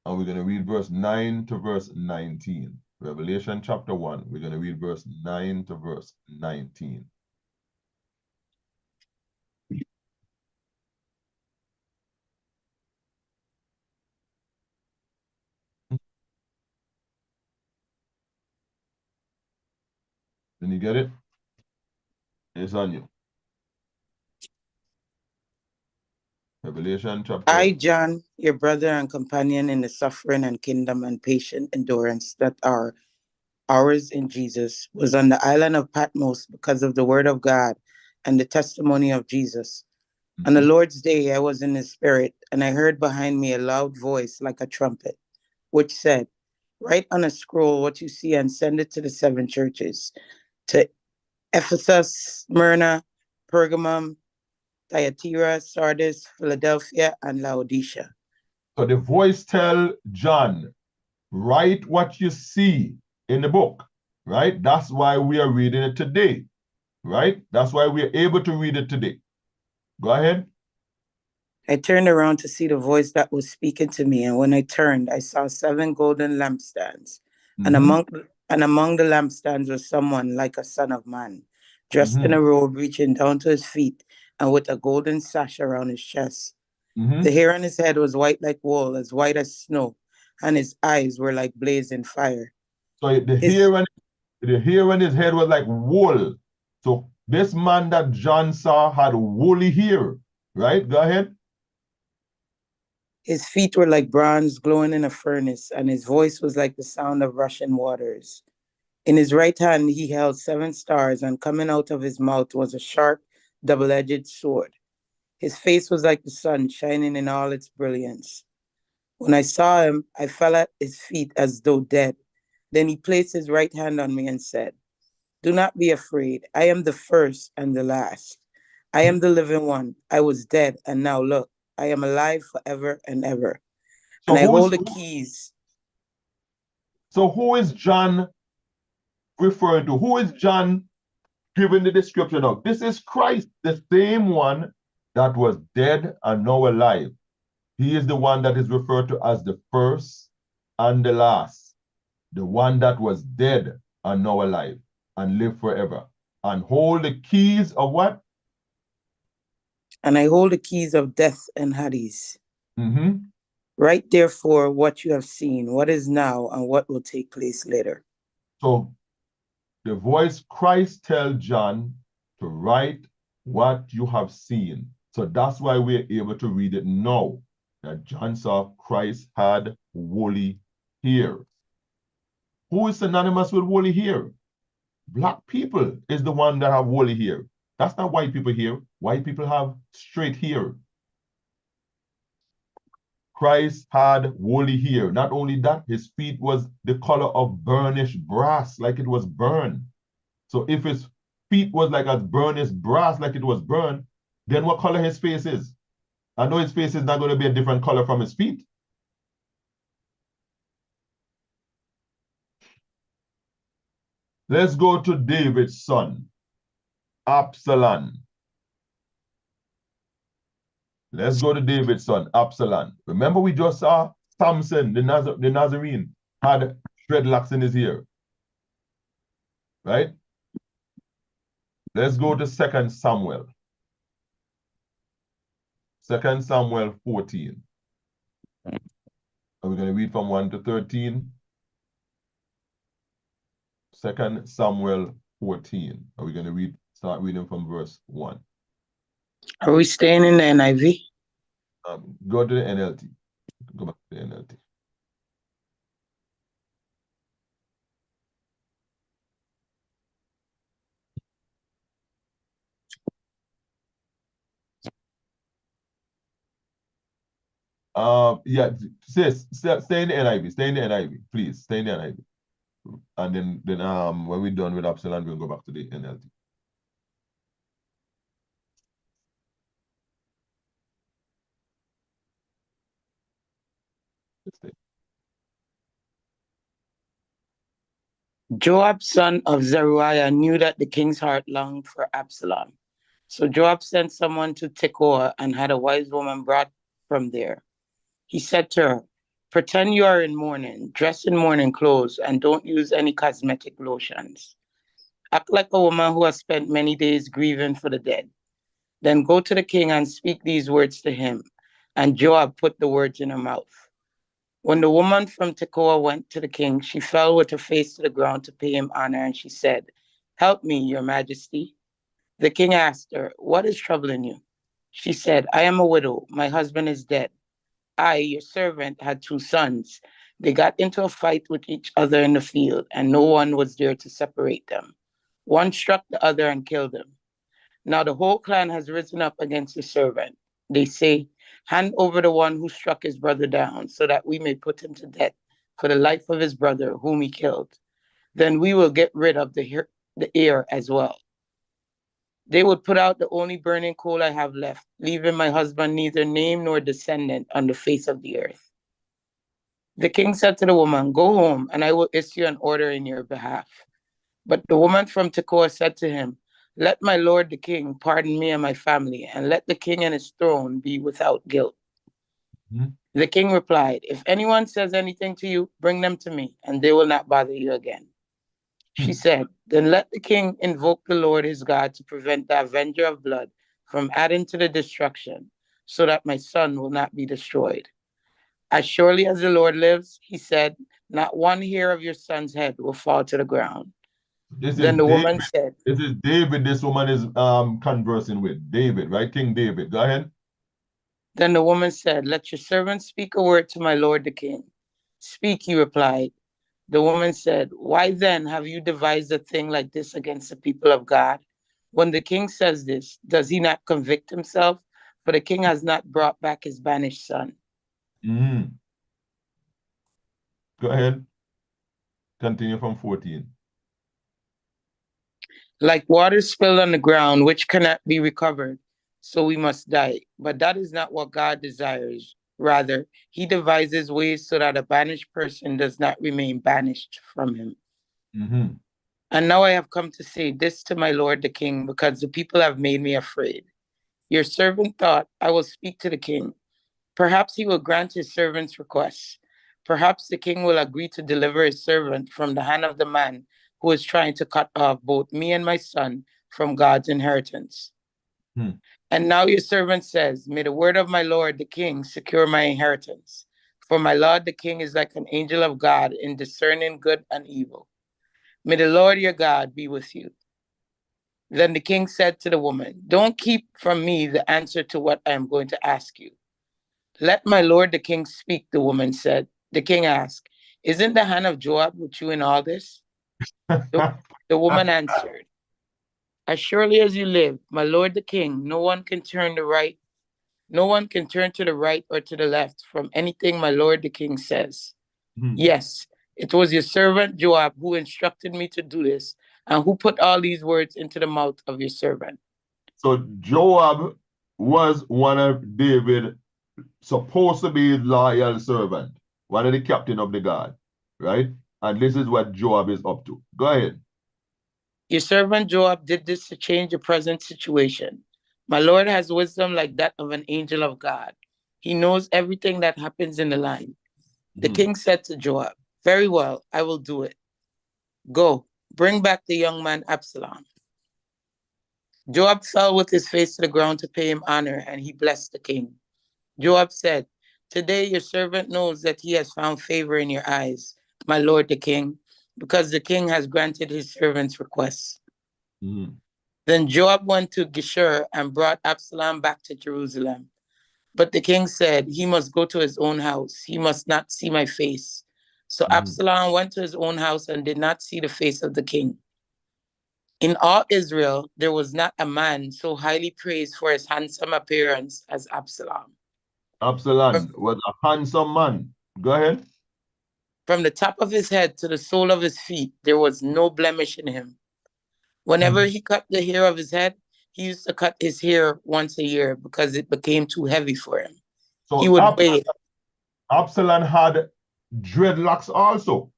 And we're going to read verse 9 to verse 19. Revelation chapter 1. We're going to read verse 9 to verse 19. Can you get it? It's on you. Revelation chapter. I, John, your brother and companion in the suffering and kingdom and patient endurance that are ours in Jesus, was on the island of Patmos because of the word of God and the testimony of Jesus. On the Lord's day, I was in the spirit, and I heard behind me a loud voice like a trumpet, which said, Write on a scroll what you see and send it to the 7 churches, to Ephesus, Smyrna, Pergamum, Thyatira, Sardis, Philadelphia, and Laodicea. So the voice tell John, write what you see in the book, right? That's why we are reading it today, right? That's why we are able to read it today. Go ahead. I turned around to see the voice that was speaking to me, and when I turned, I saw 7 golden lampstands, and among the lampstands was someone like a son of man, dressed in a robe reaching down to his feet, and with a golden sash around his chest. The hair on his head was white like wool, as white as snow, and his eyes were like blazing fire. So the hair on his head was like wool. So this man that John saw had woolly hair, right? Go ahead. His feet were like bronze glowing in a furnace, and his voice was like the sound of rushing waters. In his right hand he held 7 stars, and coming out of his mouth was a sharp, double-edged sword. His face was like the sun, shining in all its brilliance. When I saw him, I fell at his feet as though dead. Then he placed his right hand on me and said, "Do not be afraid. I am the first and the last. I am the living one. I was dead, and now look, I am alive forever and ever. So And I hold the keys." So who is John referring to? Who is John giving the description of? This is Christ, the same one that was dead and now alive. He is the one that is referred to as the first and the last, the one that was dead and now alive and live forever, and hold the keys of what? And I hold the keys of death and Hades. Write therefore what you have seen, what is now, and what will take place later. So the voice Christ tell John to write what you have seen. So that's why we're able to read it now, that John saw Christ had woolly hair. Who is synonymous with woolly hair? Black people is the one that have woolly hair. That's not white people here. White people have straight hair. Christ had woolly hair. Not only that, his feet was the color of burnished brass, like it was burned. So if his feet was like as burnished brass, like it was burned, then what color his face is? I know his face is not going to be a different color from his feet. Let's go to David's son, Absalom. Let's go to David's son, Absalom. Remember we just saw Samson, the Nazarene, had dreadlocks in his hair. Right? Let's go to 2 Samuel. 2 Samuel 14. Are we going to read from 1 to 13? 2 Samuel 14. Are we going to start reading from verse 1? Are we staying in the NIV? Go to the NLT. Go back to the NLT. Yeah, sis, stay in the NIV. Stay in the NIV, please. Stay in the NIV. And then when we're done with Absalom, we'll go back to the NLT. Joab, son of Zeruiah, knew that the king's heart longed for Absalom. So Joab sent someone to Tekoa and had a wise woman brought from there. He said to her, "Pretend you are in mourning, dress in mourning clothes, and don't use any cosmetic lotions. Act like a woman who has spent many days grieving for the dead. Then go to the king and speak these words to him." And Joab put the words in her mouth. When the woman from Tekoa went to the king, she fell with her face to the ground to pay him honor, and she said, "Help me, your majesty." The king asked her, "What is troubling you?" She said, "I am a widow. My husband is dead. I, your servant, had 2 sons. They got into a fight with each other in the field, and no one was there to separate them. One struck the other and killed him. Now the whole clan has risen up against the servant. They say, 'Hand over the one who struck his brother down, so that we may put him to death for the life of his brother whom he killed. Then we will get rid of the heir as well.'" They would put out the only burning coal I have left, leaving my husband neither name nor descendant on the face of the earth. The king said to the woman, "Go home, and I will issue an order in your behalf." But the woman from Tekoa said to him, "Let my lord the king pardon me and my family, and let the king and his throne be without guilt." Mhm. The king replied, "If anyone says anything to you, bring them to me, and they will not bother you again." She said, "Then let the king invoke the Lord his God to prevent the avenger of blood from adding to the destruction, so that my son will not be destroyed. As surely as the Lord lives," he said, "not one hair of your son's head will fall to the ground." This is Then the David. woman said, This is David. This woman is conversing with David, right? King David. Go ahead. Then the woman said, "Let your servant speak a word to my lord the king." "Speak," he replied. The woman said, "Why then have you devised a thing like this against the people of God? When the king says this, does he not convict himself? For the king has not brought back his banished son." Mhm. Go ahead. Continue from 14. "Like water spilled on the ground, which cannot be recovered, so we must die. But that is not what God desires. Rather, he devises ways so that a banished person does not remain banished from him. Mhm. And now I have come to say this to my lord the king, because the people have made me afraid. Your servant thought, I will speak to the king. Perhaps he will grant his servant's request. Perhaps the king will agree to deliver his servant from the hand of the man who is trying to cut off both me and my son from God's inheritance. Hmm. And now your servant says, may the word of my lord the king secure my inheritance. For my lord the king is like an angel of God in discerning good and evil. May the Lord your God be with you." Then the king said to the woman, "Don't keep from me the answer to what I am going to ask you." "Let my lord the king speak," the woman said. The king asked, "Isn't the hand of Joab with you in all this?" The, the woman answered, "As surely as you live, my lord the king, no one can turn to the right or to the left from anything my lord the king says. Mhm. Yes, it was your servant Joab who instructed me to do this, and who put all these words into the mouth of your servant." So Joab was one of David supposed to be his loyal servant, one of the captain of the guard, right? And this is what Joab is up to. Go ahead. "Your servant Joab did this to change the present situation. My lord has wisdom like that of an angel of God. He knows everything that happens in the line." The Mhm. king said to Joab, "Very well, I will do it. Go, bring back the young man Absalom." Joab fell with his face to the ground to pay him honor, and he blessed the king. Joab said, "Today your servant knows that he has found favor in your eyes, my lord the king, because the king has granted his servant's request." Mhm. Then Joab went to Geshur and brought Absalom back to Jerusalem. But the king said, "He must go to his own house. He must not see my face." So Mhm. Absalom went to his own house and did not see the face of the king. In all Israel, there was not a man so highly praised for his handsome appearance as Absalom. Absalom was a handsome man. Go ahead. From the top of his head to the sole of his feet, there was no blemish in him. Whenever he cut the hair of his head, he used to cut his hair once a year because it became too heavy for him. He So would wait. Absalom had dreadlocks also.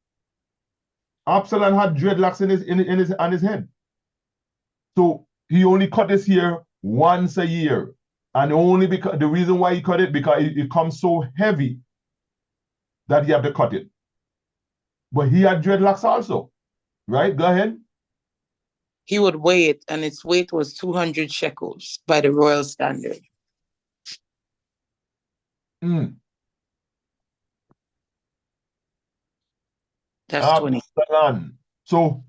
Absalom had dreadlocks on his head. So he only cut his hair once a year. And only because the reason why he cut it, because it comes so heavy that he had to cut it. But he had dreadlocks also. Right? Go ahead. He would weigh it, and its weight was 200 shekels by the royal standard. Mm. That's 20. Absalom. So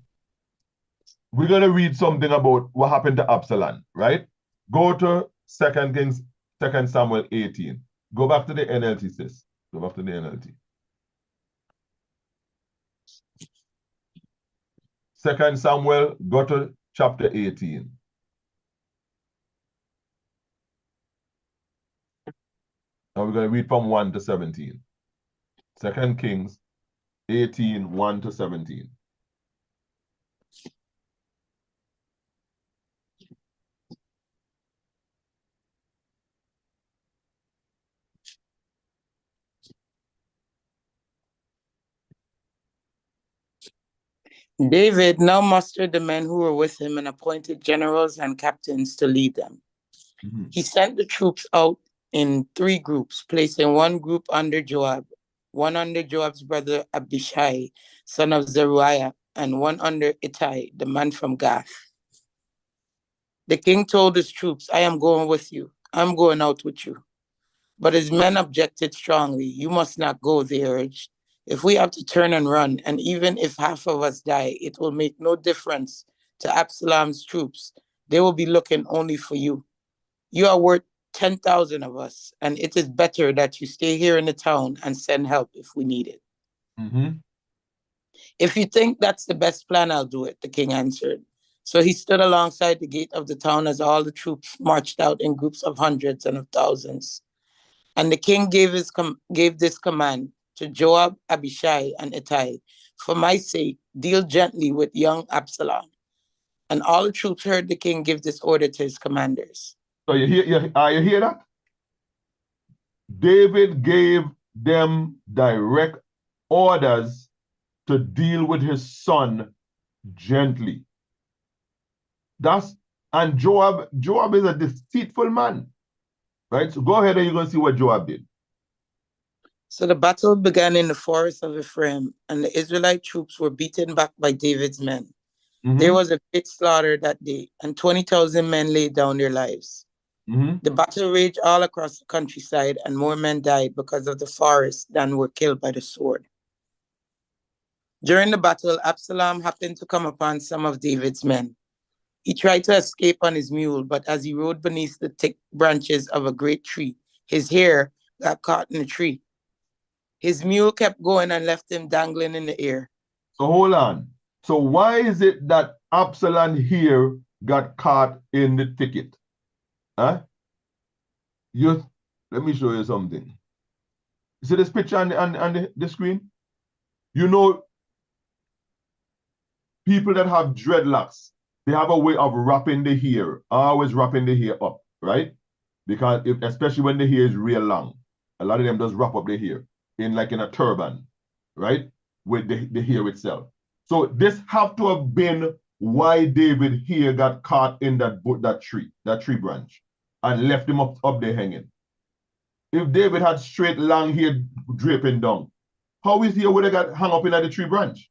we're going to read something about what happened to Absalom, right? Go to 2 Kings, 2 Samuel 18. Go back to the NLT, sis. Go back to the NLT. 2 Samuel, go to chapter 18. Now we're going to read from 1 to 17. 2 Kings 18, 1 to 17. David now mustered the men who were with him and appointed generals and captains to lead them. Mhm. He sent the troops out in 3 groups, placing one group under Joab, one under Joab's brother Abishai, son of Zeruiah, and one under Ittai, the man from Gath. The king told his troops, I am going with you. I'm going out with you. But his men objected strongly. You must not go, they urged. If we have to turn and run, and even if half of us die, it will make no difference to Absalom's troops. They will be looking only for you. You are worth 10,000 of us, and it is better that you stay here in the town and send help if we need it. Mhm. If you think that's the best plan, I'll do it, the king answered. So he stood alongside the gate of the town as all the troops marched out in groups of hundreds and of thousands. And the king gave this command to Joab, Abishai, and Ittai, for my sake, deal gently with young Absalom. And all the troops heard the king give this order to his commanders. So you hear that? David gave them direct orders to deal with his son gently. And Joab is a deceitful man. Right? So go ahead and you're gonna see what Joab did. So the battle began in the forest of Ephraim, and the Israelite troops were beaten back by David's men. Mhm. There was a great slaughter that day, and 20,000 men laid down their lives. Mhm. The battle raged all across the countryside, and more men died because of the forest than were killed by the sword. During the battle, Absalom happened to come upon some of David's men. He tried to escape on his mule, but as he rode beneath the thick branches of a great tree, his hair got caught in the tree. His mule kept going and left him dangling in the air. So hold on. So why is it that Absalom here got caught in the thicket? Huh? Let me show you something. See this picture on the screen? You know, people that have dreadlocks, they have a way of wrapping the hair, always wrapping the hair up, right? Because especially when the hair is real long, a lot of them just wrap up the hair in a turban, right? With the hair itself. So this have to have been why David here got caught in that tree branch, and left him up there hanging. If David had straight long hair draping down, how his hair would have got hung up in the tree branch?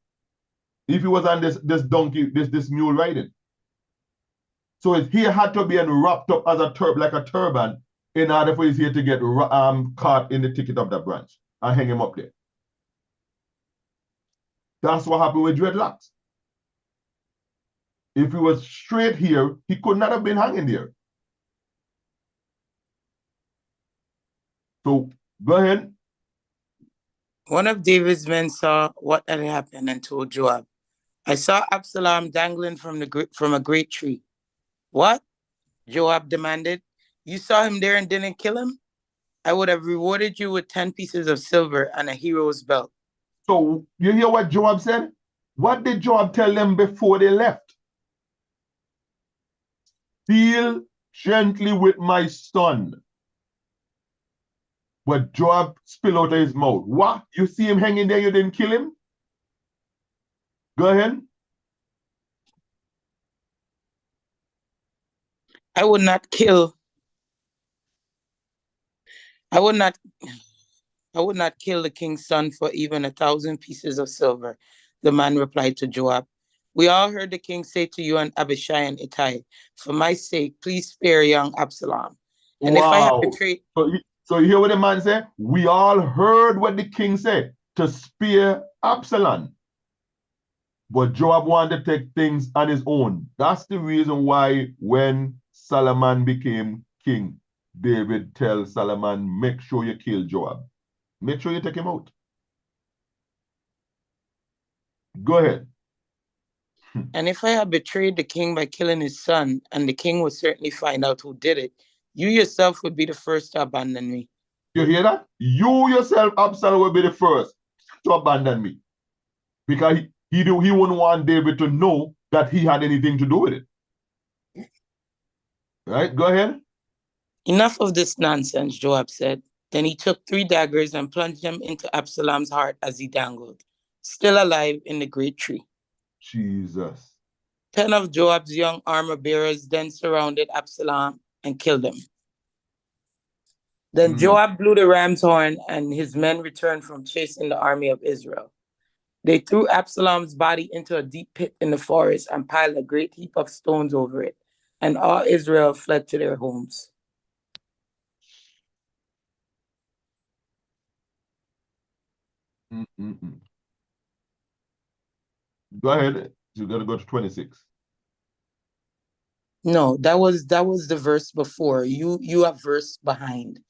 If he was on this donkey, this mule riding. So his hair had to be wrapped up as a turban in order for his hair to get caught in the thicket of that branch and hang him up there. That's what happened with dreadlocks. If he was straight here, he could not have been hanging there. So go ahead. One of David's men saw what had happened and told Joab, I saw Absalom dangling from a great tree. What? Joab demanded. You saw him there and didn't kill him? I would have rewarded you with 10 pieces of silver and a hero's belt. So you hear what Joab said? What did Joab tell them before they left? Deal gently with my son. But Joab spilled out of his mouth. What? You see him hanging there, you didn't kill him? Go ahead. I would not kill the king's son for even 1,000 pieces of silver, the man replied to Joab. We all heard the king say to you and Abishai and Ittai, for my sake, please spare young Absalom. And wow. If I have betrayed... So you hear what the man said? We all heard what the king said, to spare Absalom. But Joab wanted to take things on his own. That's the reason why when Solomon became king, David tells Solomon, make sure you kill Joab. Make sure you take him out. Go ahead. And if I had betrayed the king by killing his son, and the king would certainly find out who did it, you yourself would be the first to abandon me. You hear that? You yourself, Absalom, will be the first to abandon me. Because he wouldn't want David to know that he had anything to do with it. Right? Go ahead. Enough of this nonsense, Joab said. Then he took 3 daggers and plunged them into Absalom's heart as he dangled, still alive in the great tree. Jesus. 10 of Joab's young armor bearers then surrounded Absalom and killed him. Then Joab blew the ram's horn, and his men returned from chasing the army of Israel. They threw Absalom's body into a deep pit in the forest and piled a great heap of stones over it, and all Israel fled to their homes. Go ahead. You got to go to 26. No, that was the verse before. You have verse behind.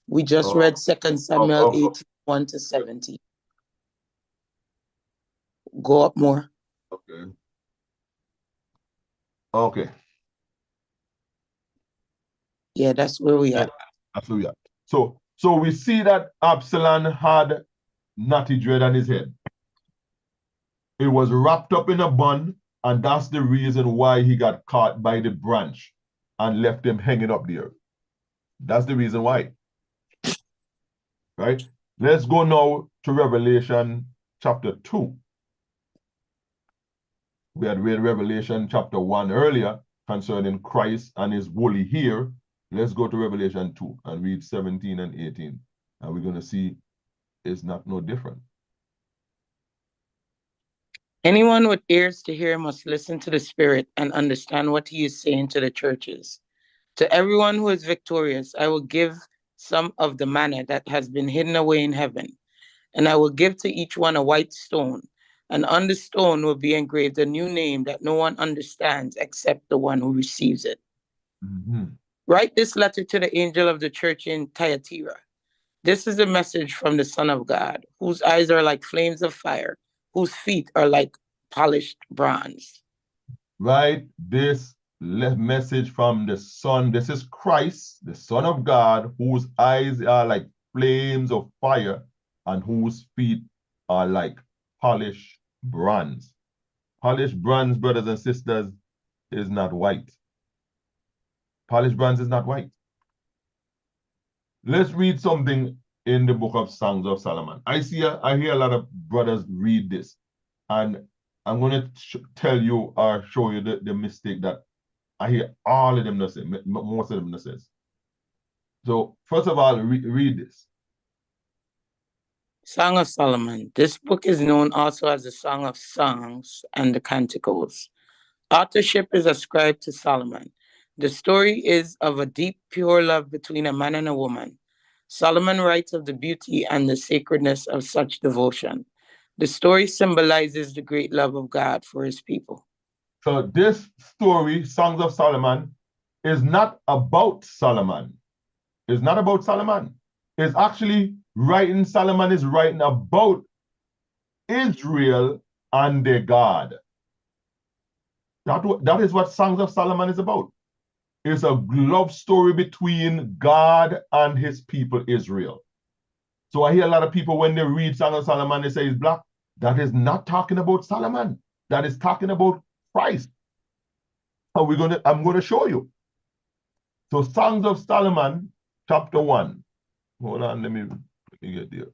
We just read 2 Samuel 8, 1-17. Go up more. Okay. Okay. Yeah, that's where we are. That's where we are. So we see that Absalom had natty dread on his head. It was wrapped up in a bun, and that's the reason why he got caught by the branch and left him hanging up there. That's the reason why. Right? Let's go now to Revelation chapter 2. We had read Revelation chapter 1 earlier concerning Christ and his woolly hair. Let's go to Revelation 2 and read 17 and 18. And we're going to see it's not no different. Anyone with ears to hear must listen to the Spirit and understand what he is saying to the churches. To everyone who is victorious, I will give some of the manna that has been hidden away in heaven, and I will give to each one a white stone, and on the stone will be engraved a new name that no one understands except the one who receives it. Write this letter to the angel of the church in Thyatira. This is a message from the Son of God, whose eyes are like flames of fire, whose feet are like polished bronze. Right? This message from the Son. This is Christ, the Son of God, whose eyes are like flames of fire and whose feet are like polished bronze. Polished bronze, brothers and sisters, is not white. Polished bronze is not white. Let's read something in the book of Songs of Solomon. I hear a lot of brothers read this, and I'm going to tell you or show you the mistake that I hear all of them not say, most of them not says. So first of all, read this. Song of Solomon. This book is known also as the Song of Songs and the Canticles. Authorship is ascribed to Solomon. The story is of a deep, pure love between a man and a woman. Solomon writes of the beauty and the sacredness of such devotion. The story symbolizes the great love of God for his people. So this story, Songs of Solomon, is not about Solomon. It's not about Solomon. It's actually Solomon is writing about Israel and their God. That is what Songs of Solomon is about. It's a love story between God and his people, Israel. So I hear a lot of people when they read Song of Solomon, they say it's black. That is not talking about Solomon. That is talking about Christ. And I'm going to show you. So Songs of Solomon, chapter 1. Hold on, let me get there.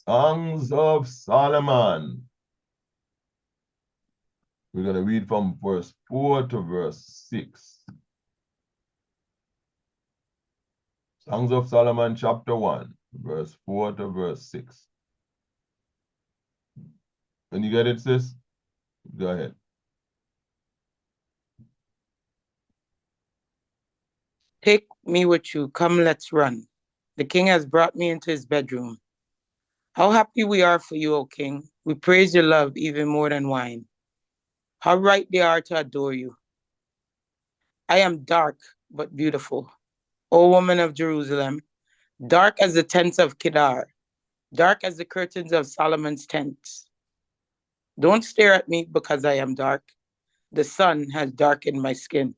Songs of Solomon. We're going to read from verse 4 to verse 6. Songs of Solomon, chapter 1, verse 4 to verse 6. When you get it, sis, go ahead. Take me with you. Come, let's run. The king has brought me into his bedroom. How happy we are for you, O king. We praise your love even more than wine. How right they are to adore you. I am dark but beautiful, O woman of Jerusalem, dark as the tents of Kedar, dark as the curtains of Solomon's tents. Don't stare at me because I am dark. The sun has darkened my skin.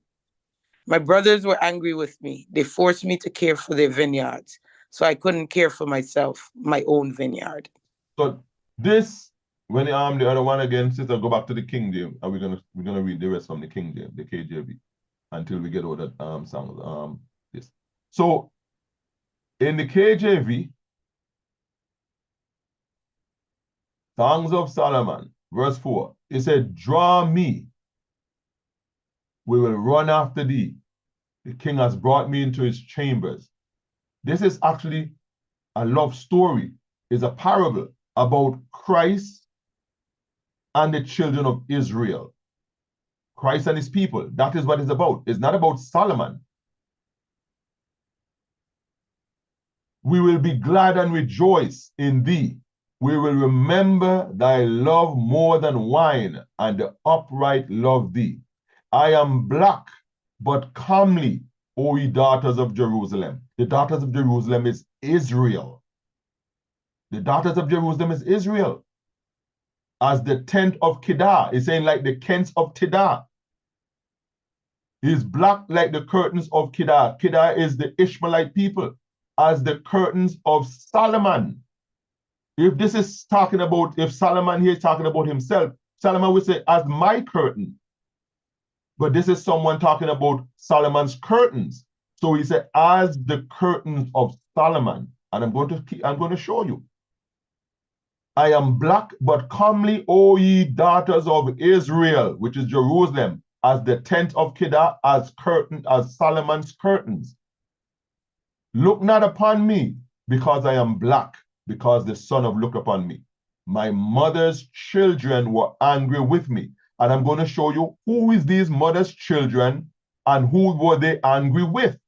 My brothers were angry with me. They forced me to care for their vineyards, so I couldn't care for myself, my own vineyard. So this, when the other one again, sister, go back to the King James, and we're gonna read the rest from the King James, the KJV, until we get all that songs. This. So in the KJV, Songs of Solomon, verse 4, it said, "Draw me, we will run after thee. The king has brought me into his chambers." This is actually a love story. It's a parable about Christ and the children of Israel. Christ and his people. That is what it's about. It's not about Solomon. "We will be glad and rejoice in thee. We will remember thy love more than wine, and the upright love thee. I am black, but comely, O ye daughters of Jerusalem." The daughters of Jerusalem is Israel. The daughters of Jerusalem is Israel. "As the tent of Kedar," it's saying like the tents of Kedar. "Is black like the curtains of Kedar." Kedar is the Ishmaelite people. "As the curtains of Solomon." If this is talking about, if Solomon here is talking about himself, Solomon would say, "As my curtain." But this is someone talking about Solomon's curtains. So he said, "As the curtains of Solomon." And I'm going to show you. "I am black but comely, O ye daughters of Israel," which is Jerusalem, "as the tent of Kedar, as Solomon's curtains. Look not upon me, because I am black, because the sun have looked upon me. My mother's children were angry with me." And I'm going to show you who is these mother's children and who were they angry with.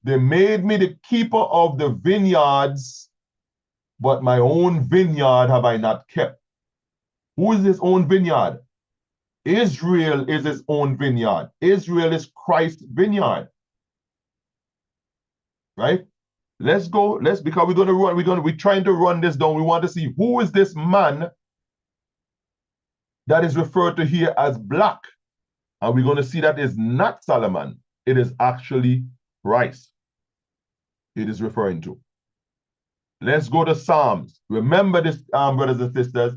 "They made me the keeper of the vineyards, but my own vineyard have I not kept." Who is his own vineyard? Israel is his own vineyard. Israel is Christ's vineyard. Right? Let's go, because we're trying to run this down. We want to see who is this man that is referred to here as black. And we're going to see that is not Solomon. It is actually Christ it is referring to. Let's go to Psalms. Remember this, brothers and sisters.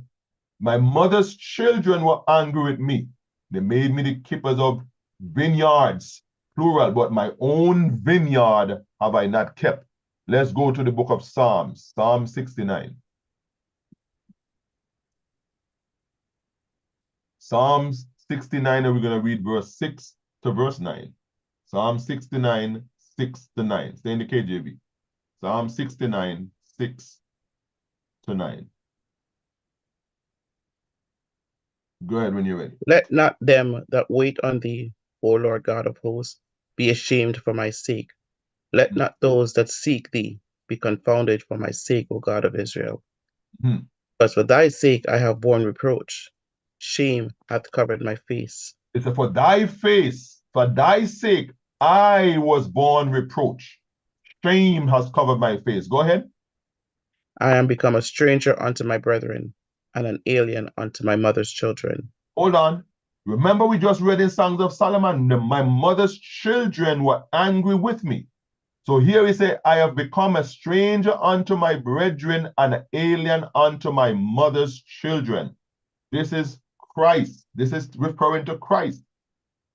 "My mother's children were angry with me. They made me the keepers of vineyards," plural, "but my own vineyard have I not kept." Let's go to the book of Psalms, Psalm 69. Psalms 69, and we're going to read verse 6 to verse 9. Psalm 69, 6 to 9. Stay in the KJV. Psalm 69, 6 to 9. Go ahead when you're ready. Let not them that wait on thee, O Lord God of hosts, be ashamed for my sake. Let not those that seek thee be confounded for my sake, O God of Israel. Because for thy sake I have borne reproach. Shame hath covered my face. It's for thy face, for thy sake, I was born reproach. Shame has covered my face. Go ahead. I am become a stranger unto my brethren, and an alien unto my mother's children. Hold on. Remember, we just read in Songs of Solomon, "My mother's children were angry with me." So here he said, "I have become a stranger unto my brethren and an alien unto my mother's children." This is Christ. This is referring to Christ,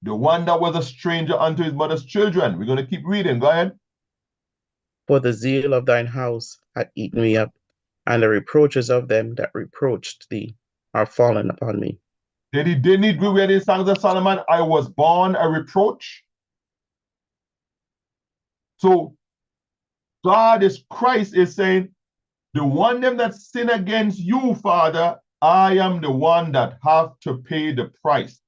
the one that was a stranger unto his mother's children. We're going to keep reading. Go ahead. For the zeal of thine house hath eaten me up, and the reproaches of them that reproached thee are fallen upon me. Didn't he read in Songs of Solomon, "I was born a reproach"? So Christ is saying, the one them that sin against you, Father, I am the one that have to pay the price.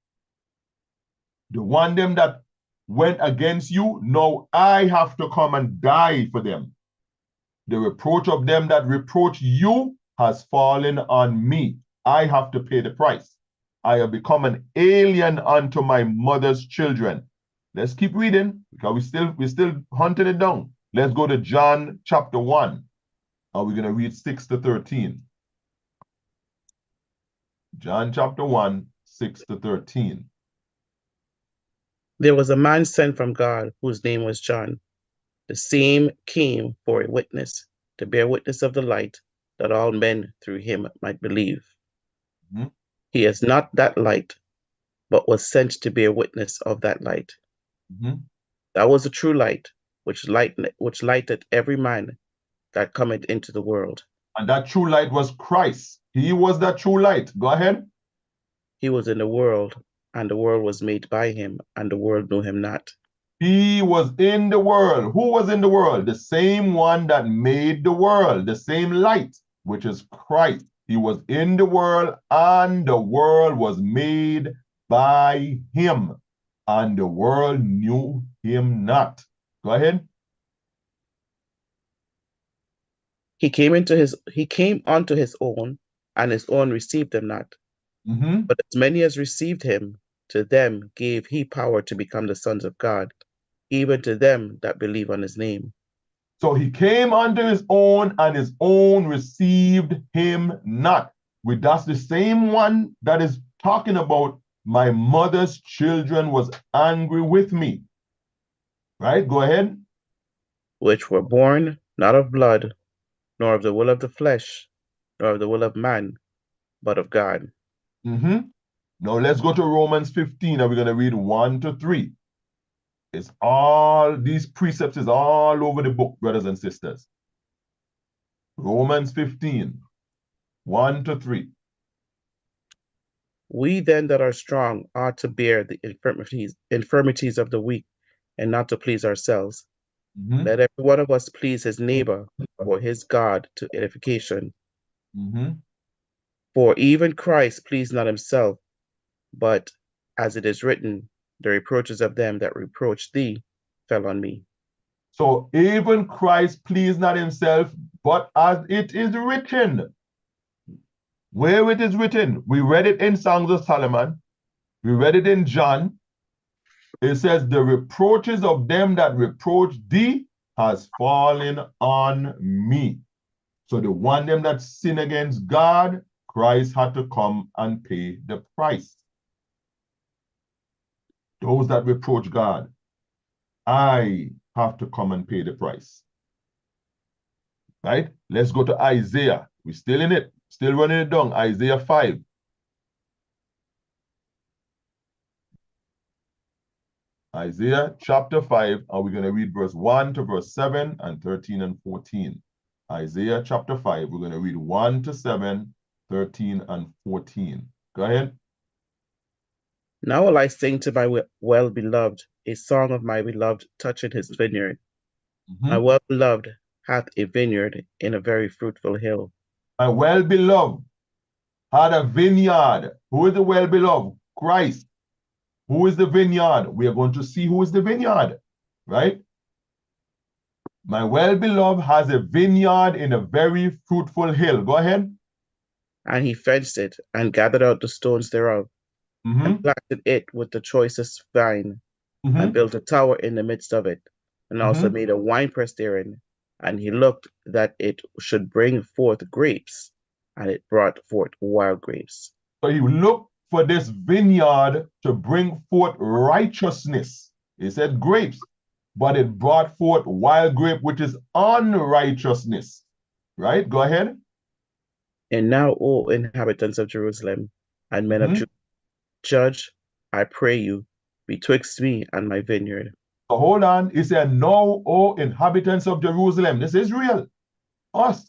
The one them that went against you, now I have to come and die for them. The reproach of them that reproach you has fallen on me. I have to pay the price. I have become an alien unto my mother's children. Let's keep reading, because we're still hunting it down. Let's go to John chapter 1, and we're going to read 6 to 13. John chapter 1, 6 to 13. There was a man sent from God whose name was John. The same came for a witness, to bear witness of the light, that all men through him might believe. Mhm. He is not that light, but was sent to bear witness of that light. Mhm. That was the true light, which lighteth every man that cometh into the world. And that true light was Christ. He was that true light. Go ahead. He was in the world, and the world was made by him, and the world knew him not. He was in the world. Who was in the world? The same one that made the world, the same light, which is Christ. He was in the world, and the world was made by him, and the world knew him not. Go ahead. He came unto his own, and his own received him not. Mhm. But as many as received him, to them gave he power to become the sons of God, even to them that believe on his name. So he came unto his own, and his own received him not. That's the same one that is talking about my mother's children was angry with me. Right? Go ahead. Which were born not of blood, nor of the will of the flesh, nor of the will of man, but of God. Mm-hmm. Now let's go to Romans 15, and we're going to read 1 to 3. It's all, these precepts is all over the book, brothers and sisters. Romans 15, 1 to 3. We then that are strong ought to bear the infirmities of the weak, and not to please ourselves. Mm-hmm. Let every one of us please his neighbor or his God to edification. Mm-hmm. For even Christ pleased not himself, but as it is written, the reproaches of them that reproached thee fell on me. So even Christ pleased not himself, but as it is written. Where it is written, we read it in Songs of Solomon, we read it in John. It says, the reproaches of them that reproach thee has fallen on me. So the one them that sin against God, Christ had to come and pay the price. Those that reproach God, I have to come and pay the price. Right? Let's go to Isaiah. We're still in it, still running it down. Isaiah 5. Isaiah chapter 5, and we're going to read verse 1 to verse 7 and 13 and 14. Isaiah chapter 5, we're going to read 1 to 7, 13 and 14. Go ahead. Now will I sing to my well-beloved a song of my beloved touching his vineyard. My Mhm. well-beloved hath a vineyard in a very fruitful hill. My well-beloved had a vineyard. Who is the well-beloved? Christ. Who is the vineyard? We are going to see who is the vineyard, right? My well-beloved has a vineyard in a very fruitful hill. Go ahead. And he fenced it, and gathered out the stones thereof, Mm-hmm. and planted it with the choicest vine, Mm-hmm. and built a tower in the midst of it, and also Mm-hmm. made a winepress therein. And he looked that it should bring forth grapes, and it brought forth wild grapes. So he looked for this vineyard to bring forth righteousness. He said grapes, but it brought forth wild grape, which is unrighteousness. Right? Go ahead. And now, O inhabitants of Jerusalem, and men of Mhm. Judah, judge, I pray you, betwixt me and my vineyard. So hold on. He said, "Now, O inhabitants of Jerusalem," this is Israel, us,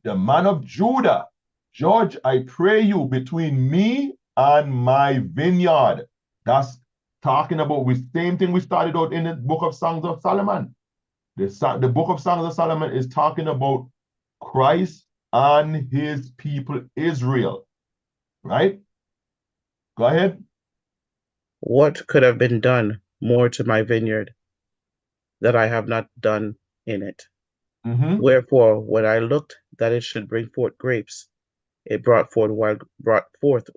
the man of Judah, judge, I pray you, between me and my vineyard. That's talking about the same thing we started out in the book of Songs of Solomon. The book of Songs of Solomon is talking about Christ and his people Israel, right? Go ahead. What could have been done more to my vineyard that I have not done in it? Mm-hmm. Wherefore, when I looked that it should bring forth grapes, it brought forth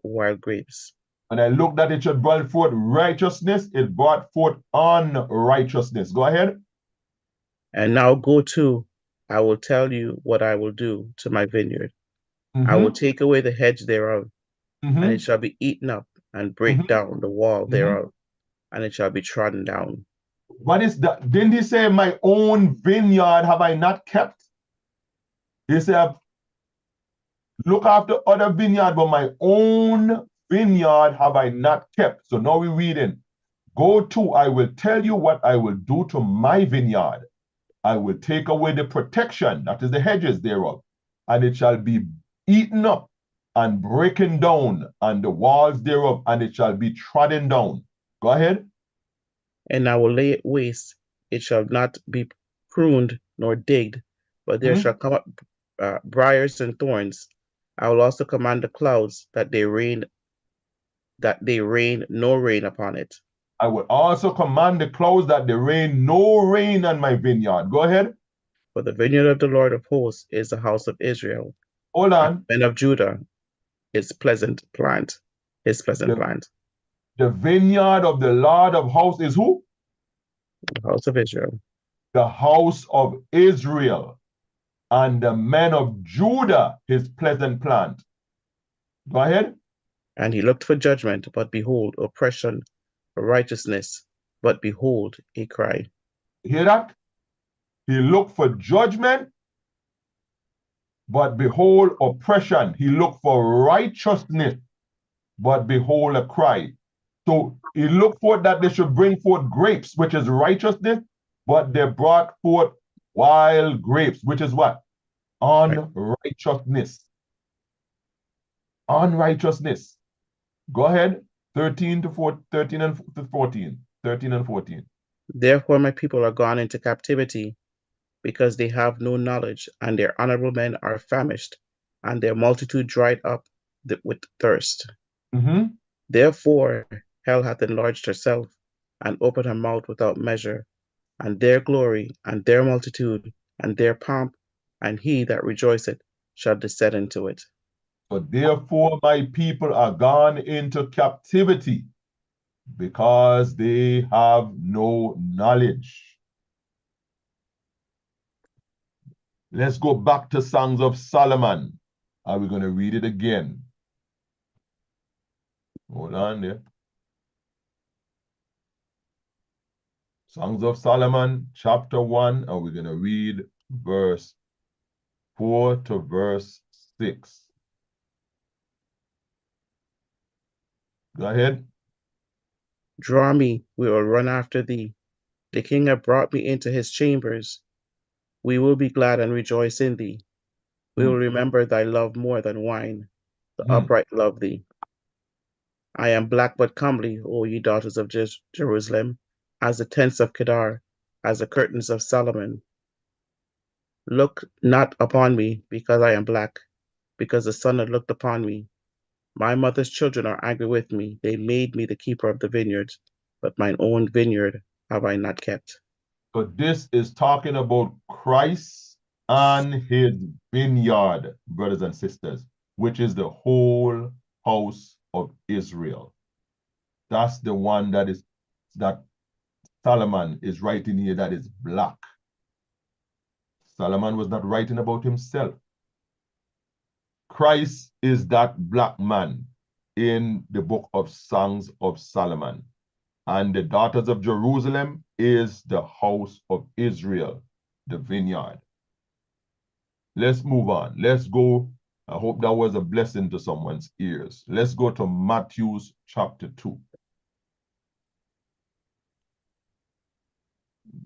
wild grapes. When I looked that it should bring forth righteousness, it brought forth unrighteousness. Go ahead. And now go to, I will tell you what I will do to my vineyard. Mm-hmm. I will take away the hedge thereof, Mm-hmm. and it shall be eaten up, and break Mm-hmm. down the wall Mm-hmm. thereof, and it shall be trodden down. What is that? Didn't he say, my own vineyard have I not kept? He said, look after other vineyard, but my own vineyard have I not kept. So now we're reading. Go to, I will tell you what I will do to my vineyard. I will take away the protection, that is the hedges thereof, and it shall be eaten up and breaking down, and the walls thereof, and it shall be trodden down. Go ahead. And I will lay it waste. It shall not be pruned nor digged, but there shall come up briars and thorns. I will also command the clouds that they rain no rain upon it. I will also command the clouds that they rain no rain on my vineyard. Go ahead. For the vineyard of the Lord of hosts is the house of Israel. Hold on. And of Judah is pleasant plant. His pleasant plant. The vineyard of the Lord of hosts is who? The house of Israel. The house of Israel. And the men of Judah, his pleasant plant. Go ahead. And he looked for judgment, but behold, oppression, for righteousness, but behold, a cry. Hear that? He looked for judgment, but behold, oppression. He looked for righteousness, but behold, a cry. So he looked for that they should bring forth grapes, which is righteousness, but they brought forth wild grapes, which is what? Unrighteousness. Unrighteousness. Go ahead. 13 and 14. 13 and 14. Therefore my people are gone into captivity, because they have no knowledge, and their honorable men are famished, and their multitude dried up with thirst. Therefore hell hath enlarged herself, and opened her mouth without measure, and their glory, and their multitude, and their pomp, and he that rejoiceth shall descend into it. So therefore my people are gone into captivity, because they have no knowledge. Let's go back to Songs of Solomon. Are we going to read it again? Hold on there. Songs of Solomon, chapter 1, and we're going to read verse 4 to verse 6. Go ahead. Draw me, we will run after thee. The king hath brought me into his chambers. We will be glad and rejoice in thee. We will remember thy love more than wine. The upright love thee. I am black but comely, O ye daughters of Jerusalem, as the tents of Kedar, as the curtains of Solomon. Look not upon me, because I am black, because the sun had looked upon me. My mother's children are angry with me. They made me the keeper of the vineyards, but mine own vineyard have I not kept. So this is talking about Christ and his vineyard, brothers and sisters, which is the whole house of Israel. That's the one that Solomon is writing here, that is black. Solomon was not writing about himself. Christ is that black man in the book of Songs of Solomon. And the daughters of Jerusalem is the house of Israel, the vineyard. Let's move on. Let's go. I hope that was a blessing to someone's ears. Let's go to Matthew chapter 2.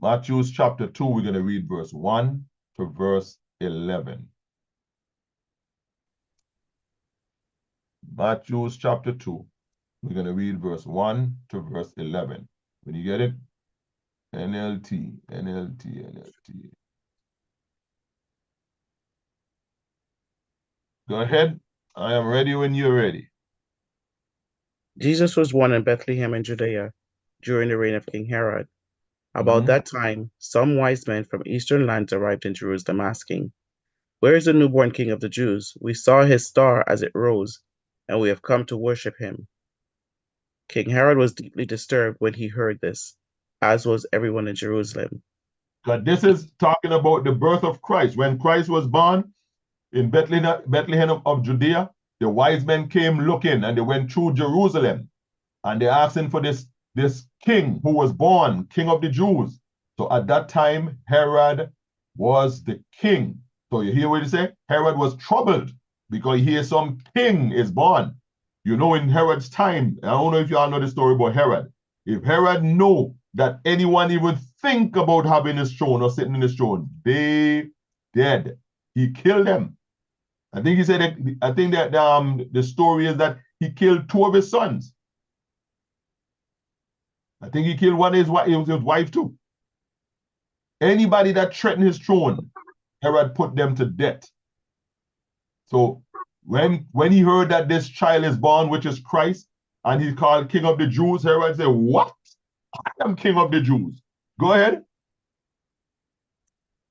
Matthew chapter 2, we're going to read verse 1 to verse 11. Matthew chapter 2. We're going to read verse 1 to verse 11. When you get it, NLT. Go ahead. I am ready when you're ready. Jesus was born in Bethlehem in Judea during the reign of King Herod. About that time, some wise men from eastern lands arrived in Jerusalem asking, "Where is the newborn King of the Jews? We saw his star as it rose, and we have come to worship him." King Herod was deeply disturbed when he heard this, as was everyone in Jerusalem. But this is talking about the birth of Christ. When Christ was born in Bethlehem of Judea, the wise men came looking, and they went through Jerusalem, and they asked him for this this king who was born, king of the Jews. So at that time, Herod was the king. So you hear what he say? Herod was troubled because here some king is born. You know, in Herod's time, I don't know if you all know the story about Herod. If Herod know that anyone even think about having his throne or sitting in his throne, they dead. He killed them. I think he said that, I think that the story is that he killed 2 of his sons. I think he killed one of his wife too. Anybody that threatened his throne, Herod put them to death. So when he heard that this child is born, which is Christ, and he's called King of the Jews, Herod said, "What? I am King of the Jews." Go ahead.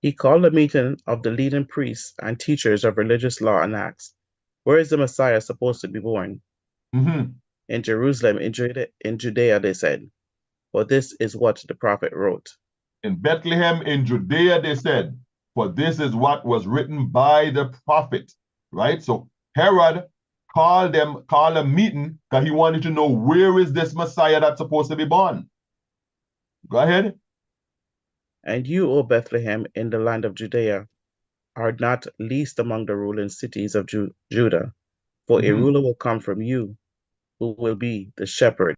He called a meeting of the leading priests and teachers of religious law and asked, "Where is the Messiah supposed to be born?" Mm-hmm. In Jerusalem, in Judea, they said, for this is what the prophet wrote. In Bethlehem, in Judea, they said, for this is what was written by the prophet, right? So Herod called a meeting because he wanted to know, where is this Messiah that's supposed to be born? Go ahead. And you, O Bethlehem, in the land of Judea, are not least among the ruling cities of Judah, for a ruler will come from you, who will be the shepherd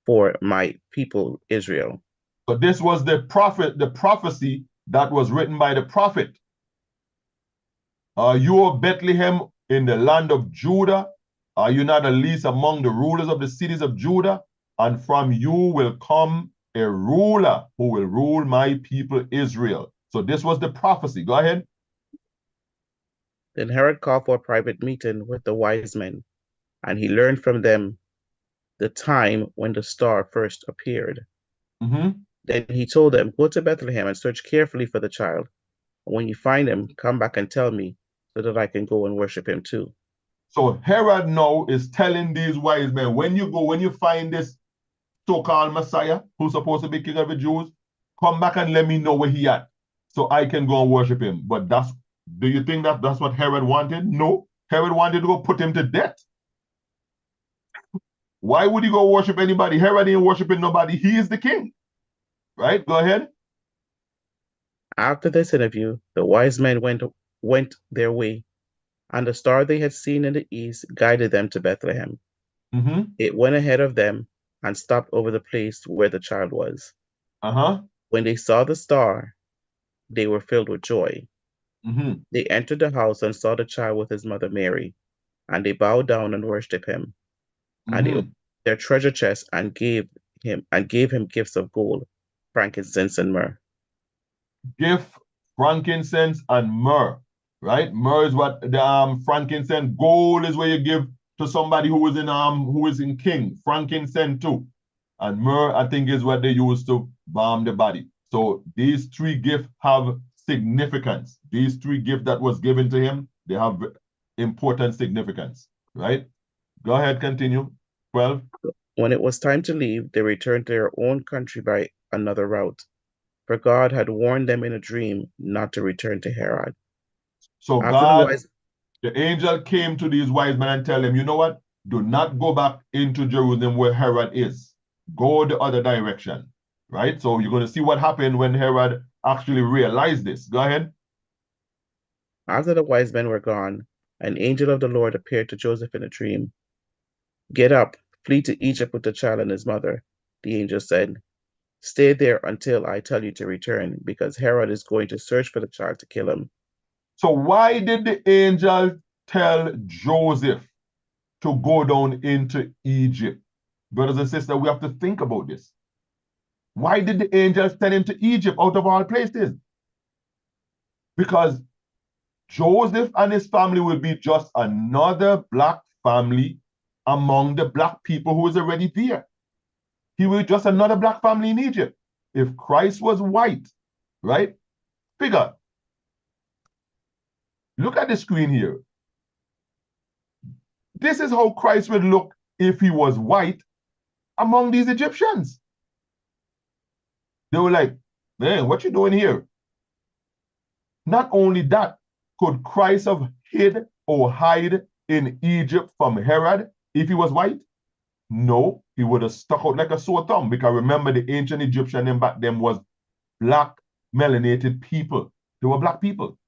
for my people Israel. So this was the prophecy that was written by the prophet. You, O Bethlehem, in the land of Judah, are you not the least among the rulers of the cities of Judah? And from you will come a ruler who will rule my people Israel. So this was the prophecy. Go ahead. Then Herod called for a private meeting with the wise men, and he learned from them the time when the star first appeared. Mm-hmm. Then he told them, go to Bethlehem and search carefully for the child. And when you find him, come back and tell me so that I can go and worship him too. So Herod now is telling these wise men, when you find this so-called Messiah who's supposed to be king of the Jews, come back and let me know where he at so I can go and worship him. But do you think that's what Herod wanted? No. Herod wanted to go put him to death. Why would he go worship anybody? Herod ain't worshiping nobody. He is the king. Right? Go ahead. After this interview, the wise men went their way, and the star they had seen in the east guided them to Bethlehem. Mm-hmm. It went ahead of them and stopped over the place where the child was. Uh-huh. When they saw the star, they were filled with joy. Mm-hmm. They entered the house and saw the child with his mother Mary, and they bowed down and worshipped him. Mm-hmm. And they opened their treasure chest and gave him gifts of gold, frankincense, and myrrh. Gift, frankincense, and myrrh. Right? Myrrh is what the frankincense. Gold is where you give to somebody who is in king. Frankincense too. And myrrh, I think, is what they use to balm the body. So these 3 gifts have significance. These 3 gifts that was given to him, they have important significance, right? Go ahead, continue. 12. When it was time to leave, they returned to their own country by another route, for God had warned them in a dream not to return to Herod. So After the angel came to these wise men and tell them, you know what? Do not go back into Jerusalem where Herod is. Go the other direction, right? So you're going to see what happened when Herod actually realized this. Go ahead. After the wise men were gone, an angel of the Lord appeared to Joseph in a dream. Get up, flee to Egypt with the child and his mother, the angel said. Stay there until I tell you to return, because Herod is going to search for the child to kill him. So why did the angel tell Joseph to go down into Egypt? Brothers and sisters, we have to think about this. Why did the angel send him to Egypt out of all places? Because Joseph and his family will be just another black family among the black people who is already there. He will be just another black family in Egypt. If Christ was white, right? Figure. Look at the screen here. This is how Christ would look if he was white among these Egyptians. They were like, man, what you doing here? Not only that, could Christ have hid or hide in Egypt from Herod if he was white? No, he would have stuck out like a sore thumb, because remember the ancient Egyptian them back then was black melanated people. They were black people.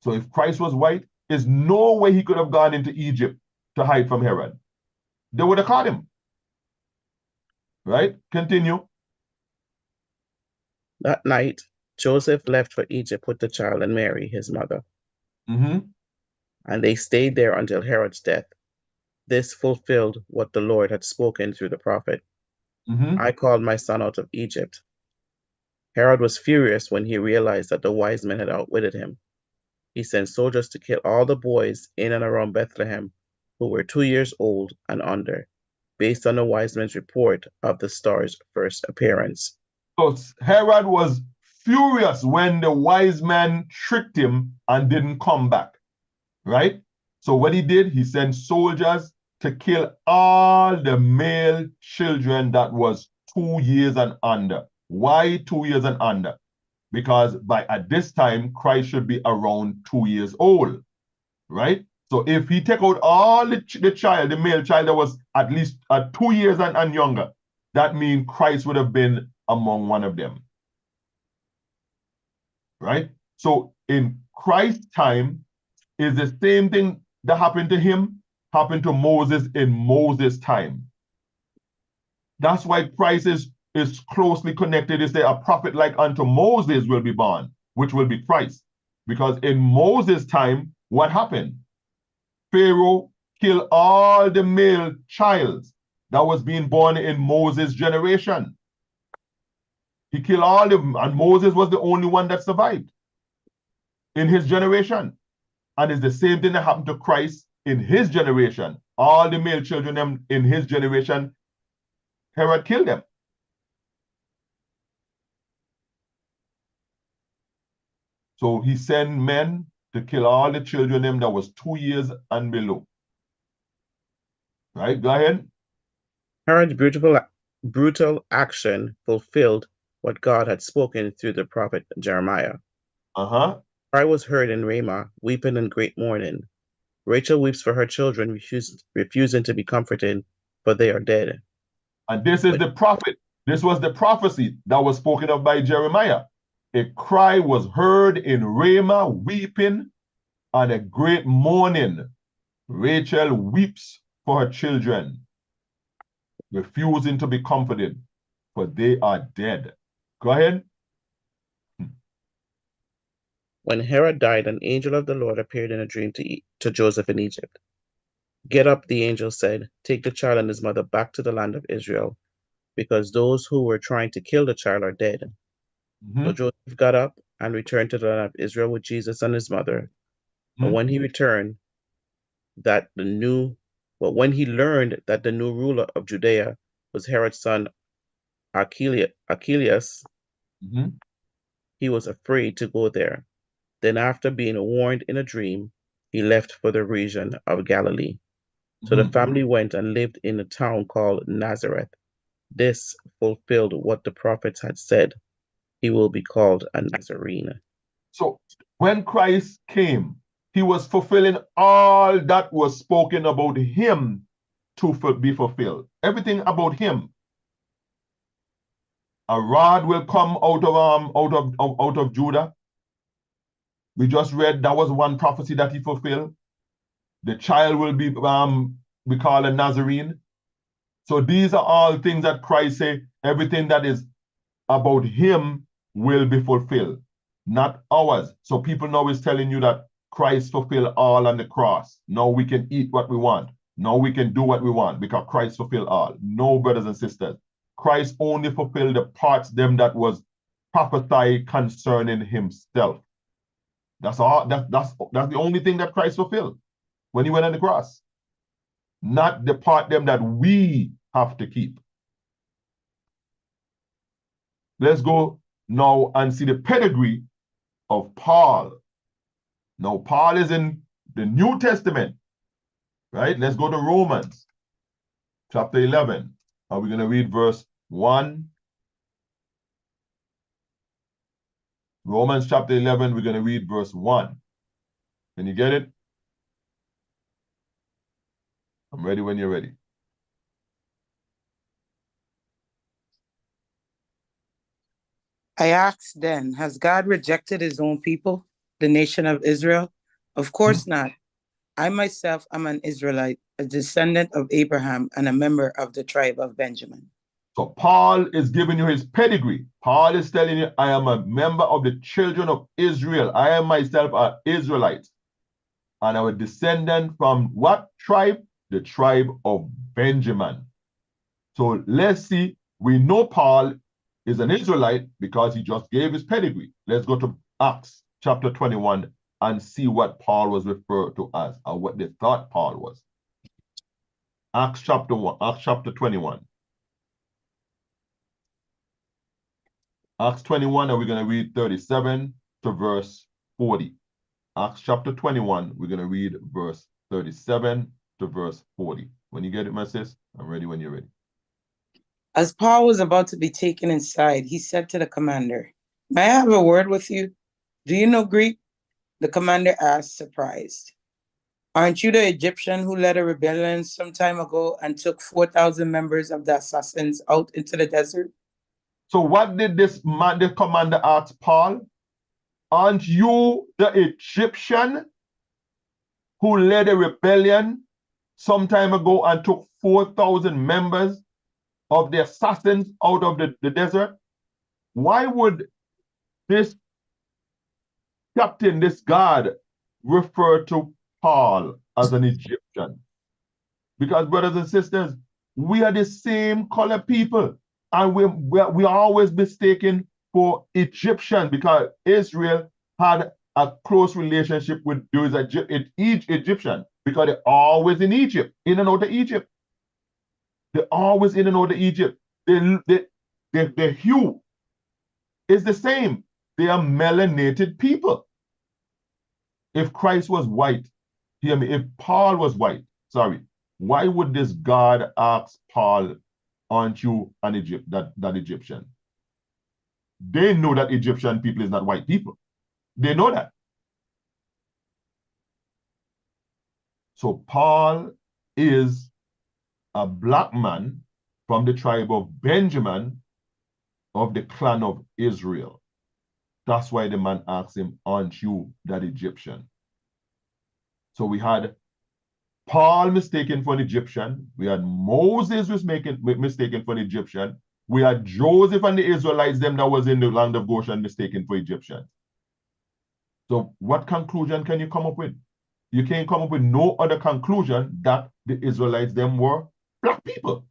So if Christ was white, there's no way he could have gone into Egypt to hide from Herod. They would have caught him. Right? Continue. That night, Joseph left for Egypt with the child and Mary, his mother, Mm-hmm. and they stayed there until Herod's death. This fulfilled what the Lord had spoken through the prophet. Mm-hmm. I called my son out of Egypt. Herod was furious when he realized that the wise men had outwitted him. He sent soldiers to kill all the boys in and around Bethlehem who were 2 years old and under, based on the wise men's report of the star's first appearance. So Herod was furious when the wise men tricked him and didn't come back. Right? So what he did, he sent soldiers to kill all the male children that was 2 years and under. Why 2 years and under? Because at this time, Christ should be around 2 years old, right? So if he take out all the male child that was at least 2 years and younger, that means Christ would have been among one of them, right? So in Christ's time, is the same thing that happened to him, happened to Moses in Moses' time. That's why Christ is closely connected. Is there a prophet like unto Moses will be born, which will be Christ. Because in Moses' time, what happened? Pharaoh killed all the male childs that was being born in Moses' generation. He killed all of them, and Moses was the only one that survived in his generation. And it's the same thing that happened to Christ in his generation. All the male children in his generation, Herod killed them. So he sent men to kill all the children that was 2 years and below. Right, go ahead. Herod's brutal action fulfilled what God had spoken through the prophet Jeremiah. Uh-huh. Cry was heard in Ramah, weeping in great mourning. Rachel weeps for her children, refusing to be comforted, for they are dead. And this is the prophet. This was the prophecy that was spoken of by Jeremiah. A cry was heard in Ramah, weeping, and a great mourning. Rachel weeps for her children, refusing to be comforted, for they are dead. Go ahead. When Herod died, an angel of the Lord appeared in a dream to Joseph in Egypt. Get up, the angel said, take the child and his mother back to the land of Israel, because those who were trying to kill the child are dead. So Joseph got up and returned to the land of Israel with Jesus and his mother. But when he returned, when he learned that the new ruler of Judea was Herod's son Archelaus, he was afraid to go there. Then, after being warned in a dream, he left for the region of Galilee. So the family went and lived in a town called Nazareth. This fulfilled what the prophets had said. He will be called a Nazarene. So when Christ came, he was fulfilling all that was spoken about him to be fulfilled. Everything about him. A rod will come out of Judah. We just read that was one prophecy that he fulfilled. The child will be called a Nazarene. So these are all things that Christ said, everything that is about him will be fulfilled, not ours. So people now is telling you that Christ fulfilled all on the cross. Now we can eat what we want. Now we can do what we want because Christ fulfilled all. No, brothers and sisters. Christ only fulfilled the parts them that was prophesied concerning himself. That's all. That's the only thing that Christ fulfilled when he went on the cross. Not the part them that we have to keep. Let's go now and see the pedigree of Paul. Now, Paul is in the New Testament, right? Let's go to Romans chapter 11. And we're going to read verse 1. Romans chapter 11, we're going to read verse 1. Can you get it? I'm ready when you're ready. I asked then, has God rejected his own people, the nation of Israel? Of course not. I myself am an Israelite, a descendant of Abraham, and a member of the tribe of Benjamin. So Paul is giving you his pedigree. Paul is telling you, I am a member of the children of Israel. I am myself an Israelite. And I'm a descendant from what tribe? The tribe of Benjamin. So let's see. We know Paul is an Israelite because he just gave his pedigree. Let's go to Acts chapter 21 and see what Paul was referred to as, or what they thought Paul was. Acts chapter 21. Acts 21, and we're going to read 37 to verse 40. Acts chapter 21, we're going to read verse 37 to verse 40. When you get it, my sis, I'm ready when you're ready. As Paul was about to be taken inside, he said to the commander, "May I have a word with you? Do you know Greek?" The commander asked, surprised. "Aren't you the Egyptian who led a rebellion some time ago and took 4,000 members of the assassins out into the desert?" So what did this man, the commander, ask Paul? Aren't you the Egyptian who led a rebellion some time ago and took 4,000 members of the assassins out of the desert? Why would this captain, this guard, refer to Paul as an Egyptian? Because, brothers and sisters, we are the same color people. And we are always mistaken for Egyptian because Israel had a close relationship with those Egyptian because they're always in Egypt, in and out of Egypt. They're always in and out of Egypt. Their hue is the same. They are melanated people. If Christ was white, hear me, if Paul was white, sorry, why would this God ask Paul, aren't you an that Egyptian? They know that Egyptian people is not white people. They know that. So Paul is a black man from the tribe of Benjamin of the clan of Israel. That's why the man asked him, aren't you that Egyptian? So we had Paul mistaken for an Egyptian. We had Moses was mistaken for an Egyptian. We had Joseph and the Israelites, them that was in the land of Goshen, mistaken for Egyptians. So what conclusion can you come up with? You can't come up with no other conclusion that the Israelites, them were black people.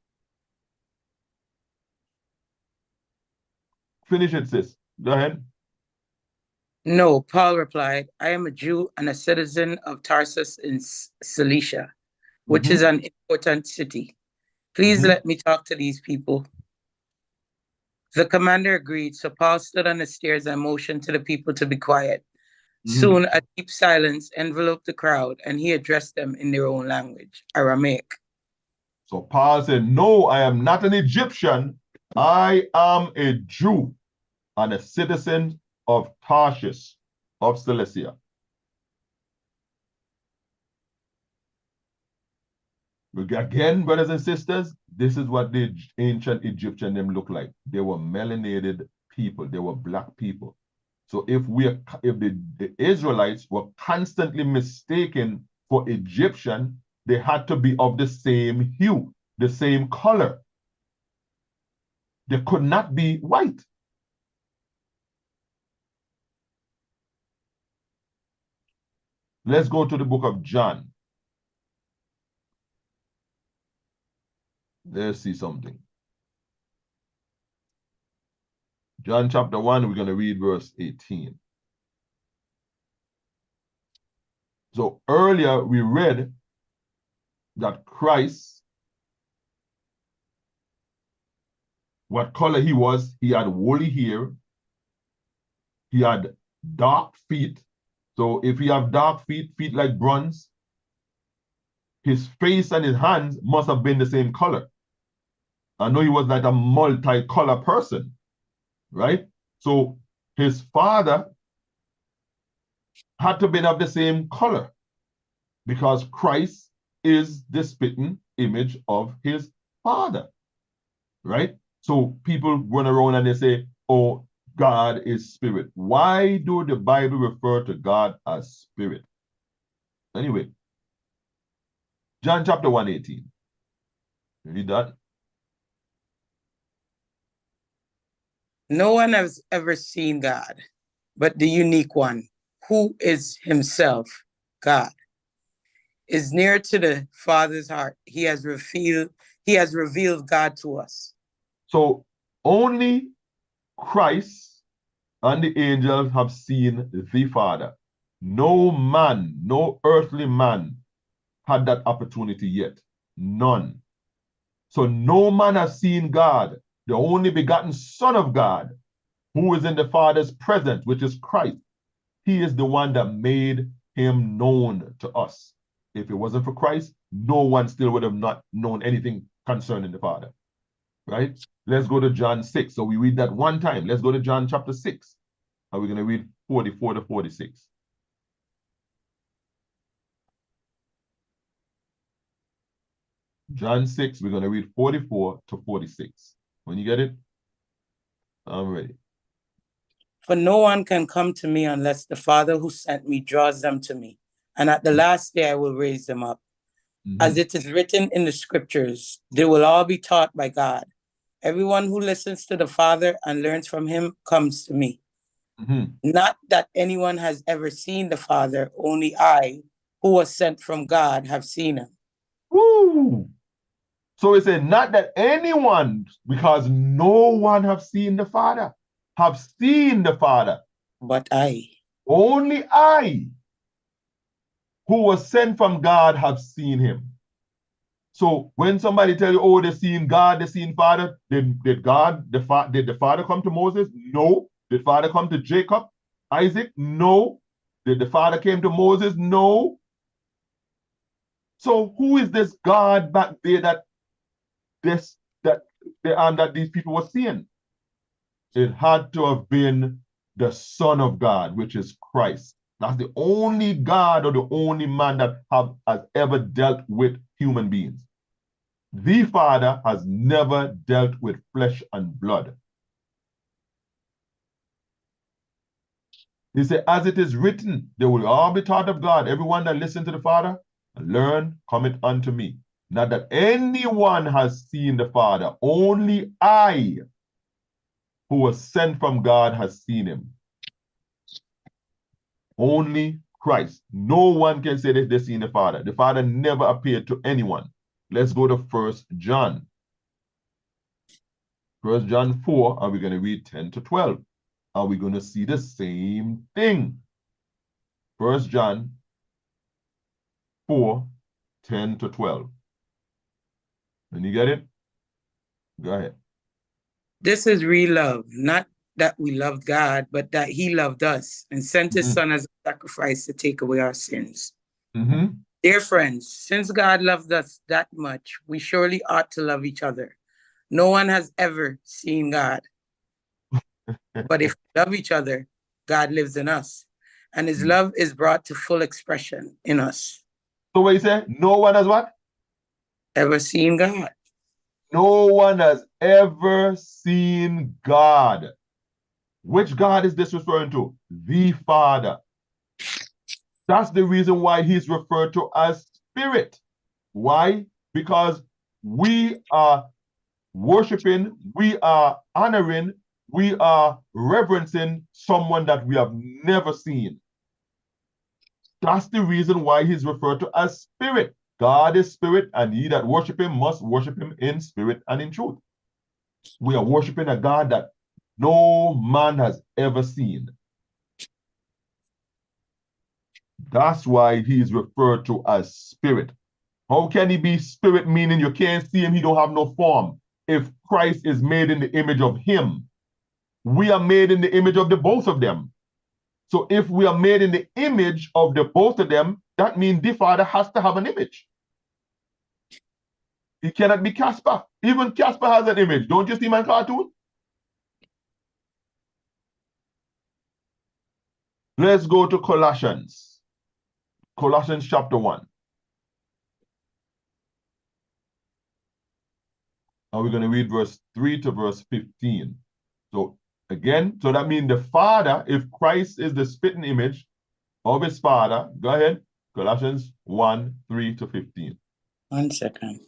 Finish it, sis. Go ahead. No, Paul replied, "I am a Jew and a citizen of Tarsus in Cilicia, which is an important city. Please let me talk to these people." The commander agreed, so Paul stood on the stairs and motioned to the people to be quiet. Soon a deep silence enveloped the crowd, and he addressed them in their own language, Aramaic. So Paul said, no, I am not an Egyptian. I am a Jew and a citizen of Tarshish of Cilicia. Again, brothers and sisters, this is what the ancient Egyptian them look like. They were melanated people. They were black people. So if the Israelites were constantly mistaken for Egyptian, they had to be of the same hue, the same color. They could not be white. Let's go to the book of John. Let's see something. John chapter 1, we're going to read verse 18. So earlier we read that Christ, what color he was, he had woolly hair, he had dark feet. So if you have dark feet like bronze, his face and his hands must have been the same color. I know he was like a multi-color person, right? So his father had to be of the same color because Christ is the spitting image of his father, right? So people run around and they say, oh, God is spirit. Why do the Bible refer to God as spirit? Anyway, John chapter 1:18. Read that. No one has ever seen God, but the unique one, who is himself God, is near to the Father's heart. He has revealed God to us. So only Christ and the angels have seen the Father. No man, no earthly man had that opportunity yet. None. So no man has seen God, the only begotten Son of God, who is in the Father's presence, which is Christ. He is the one that made him known to us. If it wasn't for Christ, no one still would have not known anything concerning the Father. Right? Let's go to John 6. So we read that one time. Let's go to John chapter 6. And we're going to read 44 to 46. John 6, we're going to read 44 to 46. When you get it, I'm ready. For no one can come to me unless the Father who sent me draws them to me. And at the last day I will raise them up. As it is written in the scriptures, they will all be taught by God. Everyone who listens to the Father and learns from him comes to me. Not that anyone has ever seen the Father, only I, who was sent from God, have seen him. Woo! So it said, not that anyone, because no one have seen the Father, have seen the Father. But I. Only I, who was sent from God, have seen him. So when somebody tell you, oh, they seen God, they seen Father, did the Father come to Moses? No. Did Father come to Jacob, Isaac? No. Did the Father came to Moses? No. So who is this God back there that these people were seeing? It had to have been the Son of God, which is Christ. That's the only God or the only man that has ever dealt with human beings. The Father has never dealt with flesh and blood. He said, as it is written, they will all be taught of God. Everyone that listens to the Father, learn, cometh unto me. Not that anyone has seen the Father, only I, who was sent from God, has seen him. Only Christ. No one can say that they've seen the Father. The Father never appeared to anyone. Let's go to 1 John. 1 John 4, and we're going to read 10 to 12. And we're going to see the same thing. 1 John 4, 10 to 12. When you get it, go ahead. This is real love, not that we loved God, but that he loved us and sent his son as a sacrifice to take away our sins. Dear friends, since God loved us that much, we surely ought to love each other. No one has ever seen God. But if we love each other, God lives in us, and his love is brought to full expression in us. So what you say? No one has what? Ever seen God. No one has ever seen God. Which God is this referring to? The Father. That's the reason why he's referred to as Spirit. Why? Because we are worshiping, we are honoring, we are reverencing someone that we have never seen. That's the reason why he's referred to as Spirit. God is Spirit, and ye that worship him must worship him in spirit and in truth. We are worshiping a God that no man has ever seen. That's why he's referred to as Spirit. How can he be Spirit, meaning you can't see him, he don't have no form? If Christ is made in the image of him, we are made in the image of the both of them. So if we are made in the image of the both of them, that means the Father has to have an image. He cannot be Casper. Even Casper has an image. Don't you see my cartoon? Let's go to Colossians. Colossians chapter 1. And we're going to read verse 3 to verse 15. So Again, so that means the Father, if Christ is the spitting image of his Father, go ahead, Colossians 1, 3 to 15. 1 second.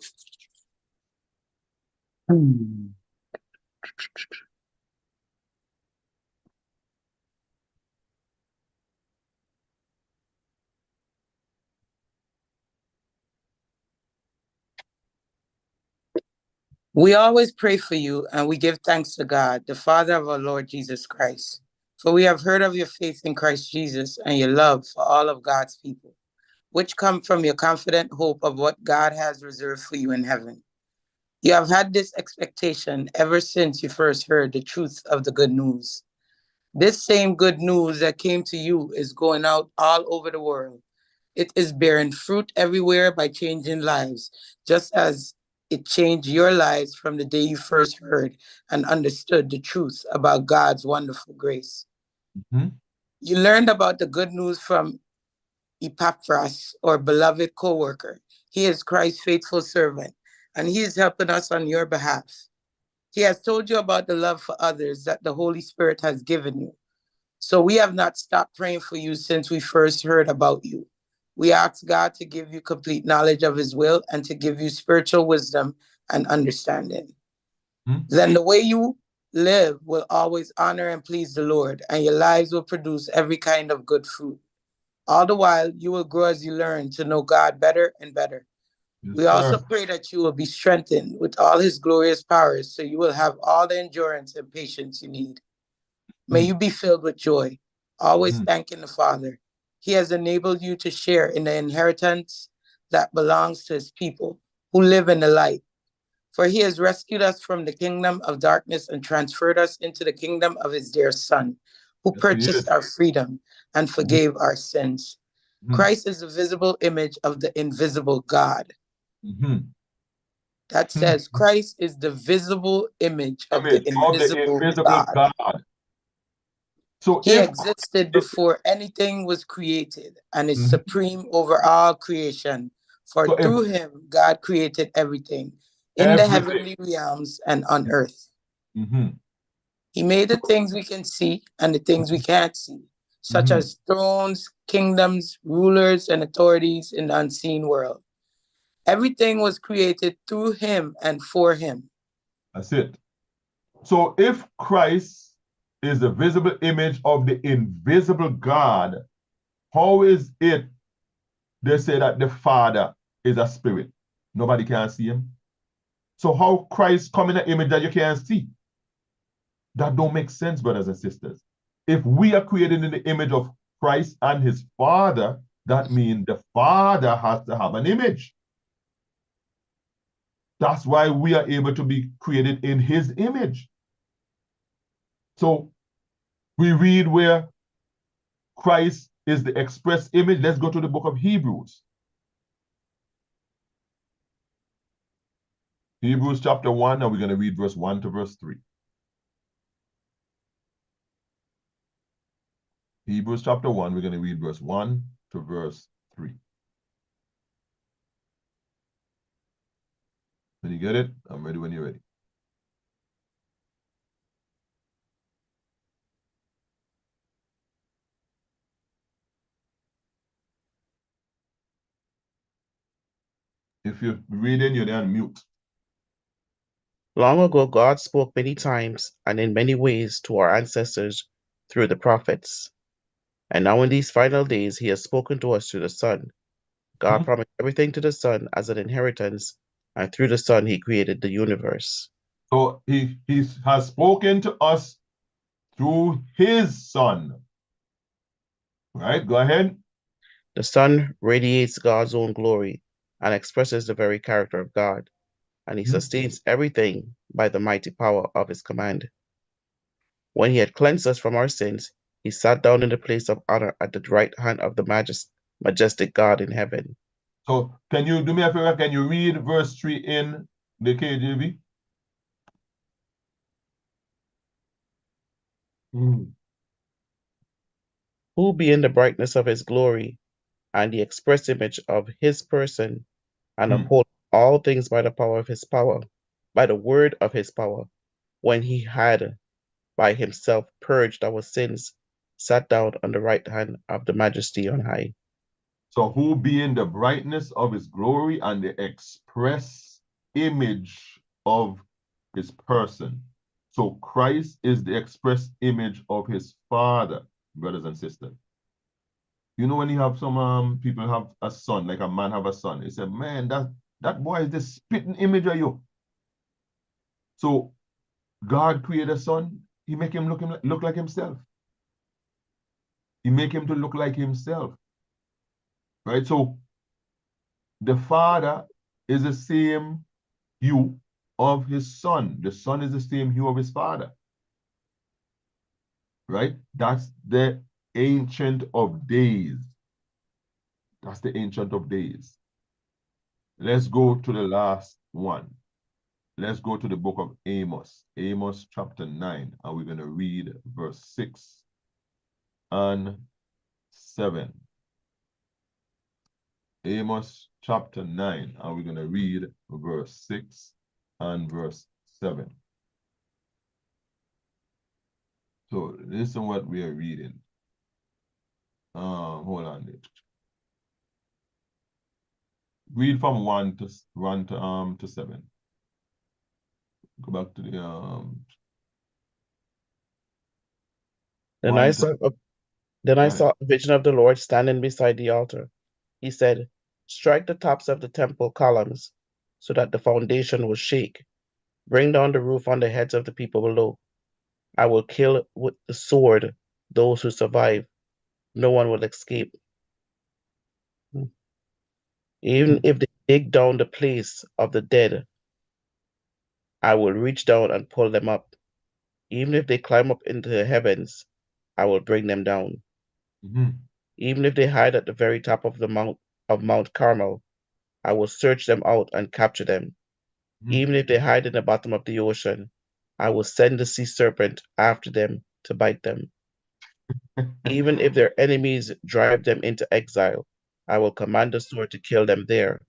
We always pray for you, and we give thanks to God, the Father of our Lord Jesus Christ. For we have heard of your faith in Christ Jesus and your love for all of God's people, which come from your confident hope of what God has reserved for you in heaven. You have had this expectation ever since you first heard the truth of the good news. This same good news that came to you is going out all over the world. It is bearing fruit everywhere by changing lives, just as it changed your lives from the day you first heard and understood the truth about God's wonderful grace. Mm-hmm. You learned about the good news from Epaphras, or beloved co-worker. He is Christ's faithful servant, and he is helping us on your behalf. He has told you about the love for others that the Holy Spirit has given you. So we have not stopped praying for you since we first heard about you. We ask God to give you complete knowledge of his will and to give you spiritual wisdom and understanding. Then the way you live will always honor and please the Lord, and your lives will produce every kind of good fruit. All the while, you will grow as you learn to know God better and better. Yes, We also sir. pray that you will be strengthened with all his glorious powers, so you will have all the endurance and patience you need. May you be filled with joy, always thanking the Father. He has enabled you to share in the inheritance that belongs to his people who live in the light. For he has rescued us from the kingdom of darkness and transferred us into the kingdom of his dear Son, who Yes, he purchased is. our freedom and forgave our sins. Christ is the visible image of the invisible God. That says Christ is the visible image of the invisible God. God. So He if existed before anything was created and is supreme over all creation. For so if through him, God created everything in the heavenly realms and on earth. He made the things we can see and the things we can't see, such as thrones, kingdoms, rulers, and authorities in the unseen world. Everything was created through him and for him. That's it. So if Christ is the visible image of the invisible God, how is it they say that the Father is a spirit? Nobody can see him. So how Christ come in an image that you can't see? That don't make sense, brothers and sisters. If we are created in the image of Christ and his Father, that means the Father has to have an image. That's why we are able to be created in his image. So we read where Christ is the express image. Let's go to the book of Hebrews. Hebrews chapter 1, and we're going to read verse 1 to verse 3. Hebrews chapter 1, we're going to read verse 1 to verse 3. When you get it, I'm ready when you're ready. If you're reading, you're on mute. Long ago, God spoke many times and in many ways to our ancestors through the prophets. And now in these final days, he has spoken to us through the Son. God promised everything to the Son as an inheritance, and through the Son, he created the universe. So he has spoken to us through his Son. Right? Go ahead. The Son radiates God's own glory and expresses the very character of God, and he sustains everything by the mighty power of his command. When he had cleansed us from our sins, he sat down in the place of honor at the right hand of the majestic God in heaven. So can you do me a favor? Can you read verse 3 in the KJV? Who being the brightness of his glory and the express image of his person, and uphold all things by the power of his power, by the word of his power, when he had by himself purged our sins, sat down on the right hand of the Majesty on high. So who being the brightness of his glory and the express image of his person. So Christ is the express image of his Father, brothers and sisters. You know, when you have some people have a son, like a man have a son, they say, man, that boy is the spitting image of you. So God created a son, he make him look like himself. He make him to look like himself. Right? So the Father is the same hue of his son. The son is the same hue of his father. Right? That's the Ancient of Days. That's the Ancient of Days. Let's go to the last one. Let's go to the book of Amos. Amos chapter 9, and we're going to read verse 6 and 7. Amos chapter 9, and we're going to read verse 6 and verse 7. So listen what we are reading. Hold on. Read from 1 to 7. Go back to the Then I saw a vision of the Lord standing beside the altar. He said, strike the tops of the temple columns so that the foundation will shake. Bring down the roof on the heads of the people below. I will kill with the sword those who survive. No one will escape. Even if they dig down the place of the dead, I will reach down and pull them up. Even if they climb up into the heavens, I will bring them down. Even if they hide at the very top of the Mount Carmel, I will search them out and capture them. Even if they hide in the bottom of the ocean, I will send the sea serpent after them to bite them. Even if their enemies drive them into exile, I will command the sword to kill them there.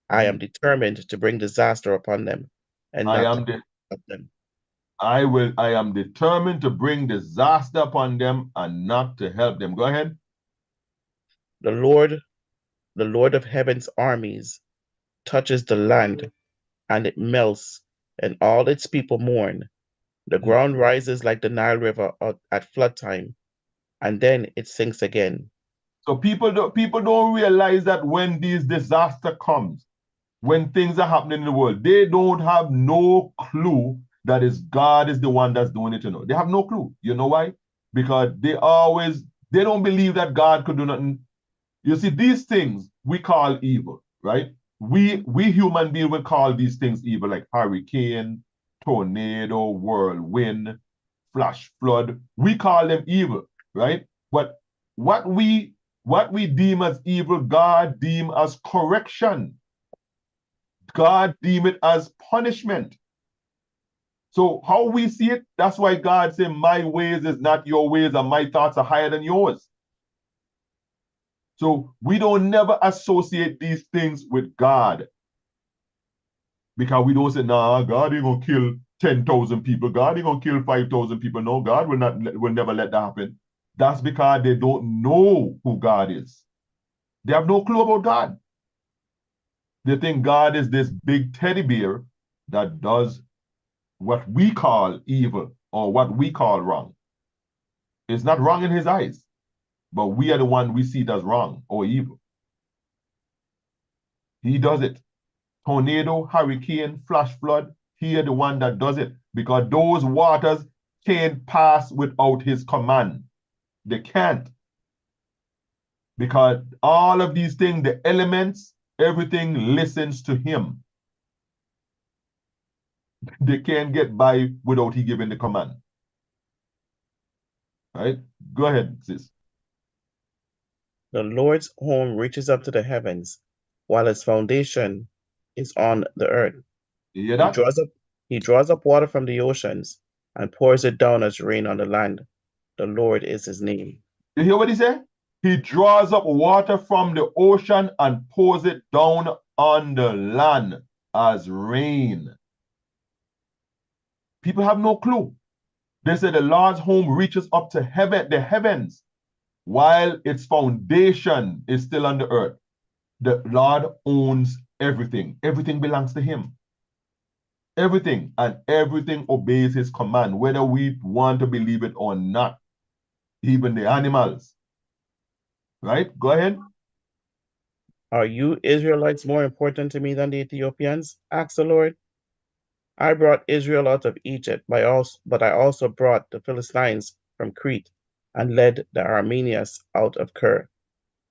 I am determined to bring disaster upon them and not to help them. I am determined to bring disaster upon them and not to help them. Go ahead. The Lord of heaven's armies, touches the land, and it melts, and all its people mourn. The ground rises like the Nile River at flood time, and then it sinks again. So people don't realize that when these disaster comes, when things are happening in the world, they don't have no clue that God is the one that's doing it. They have no clue. You know why? Because they don't believe that God could do nothing. You see, these things we call evil, right? We human beings will call these things evil, like hurricane, tornado, whirlwind, flash flood. We call them evil, right? But what we deem as evil, God deem as correction. God deem it as punishment. So how we see it, that's why God said, my ways is not your ways and my thoughts are higher than yours. So we don't never associate these things with God. Because we don't say, nah, God ain't gonna kill 10,000 people. God ain't gonna kill 5,000 people. No, God will never let that happen. That's because they don't know who God is. They have no clue about God. They think God is this big teddy bear that does what we call evil or what we call wrong. It's not wrong in his eyes, but we are the one we see it as wrong or evil. He does it. Tornado, hurricane, flash flood, he is the one that does it because those waters can't pass without his command. They can't. Because all of these things, the elements, everything listens to him. They can't get by without he giving the command. Right? Go ahead, sis. The Lord's home reaches up to the heavens, while his foundation is on the earth. You hear that? He draws up water from the oceans and pours it down as rain on the land. The Lord is his name. You hear what he said? He draws up water from the ocean and pours it down on the land as rain. People have no clue. They say the Lord's home reaches up to heaven, the heavens, while its foundation is still on the earth. The Lord owns everything. Everything belongs to him. Everything, and everything obeys his command, whether we want to believe it or not. Even the animals. Right? Go ahead. Are you Israelites more important to me than the Ethiopians? Asked the Lord. I brought Israel out of Egypt, but I also brought the Philistines from Crete and led the Arameans out of Ker.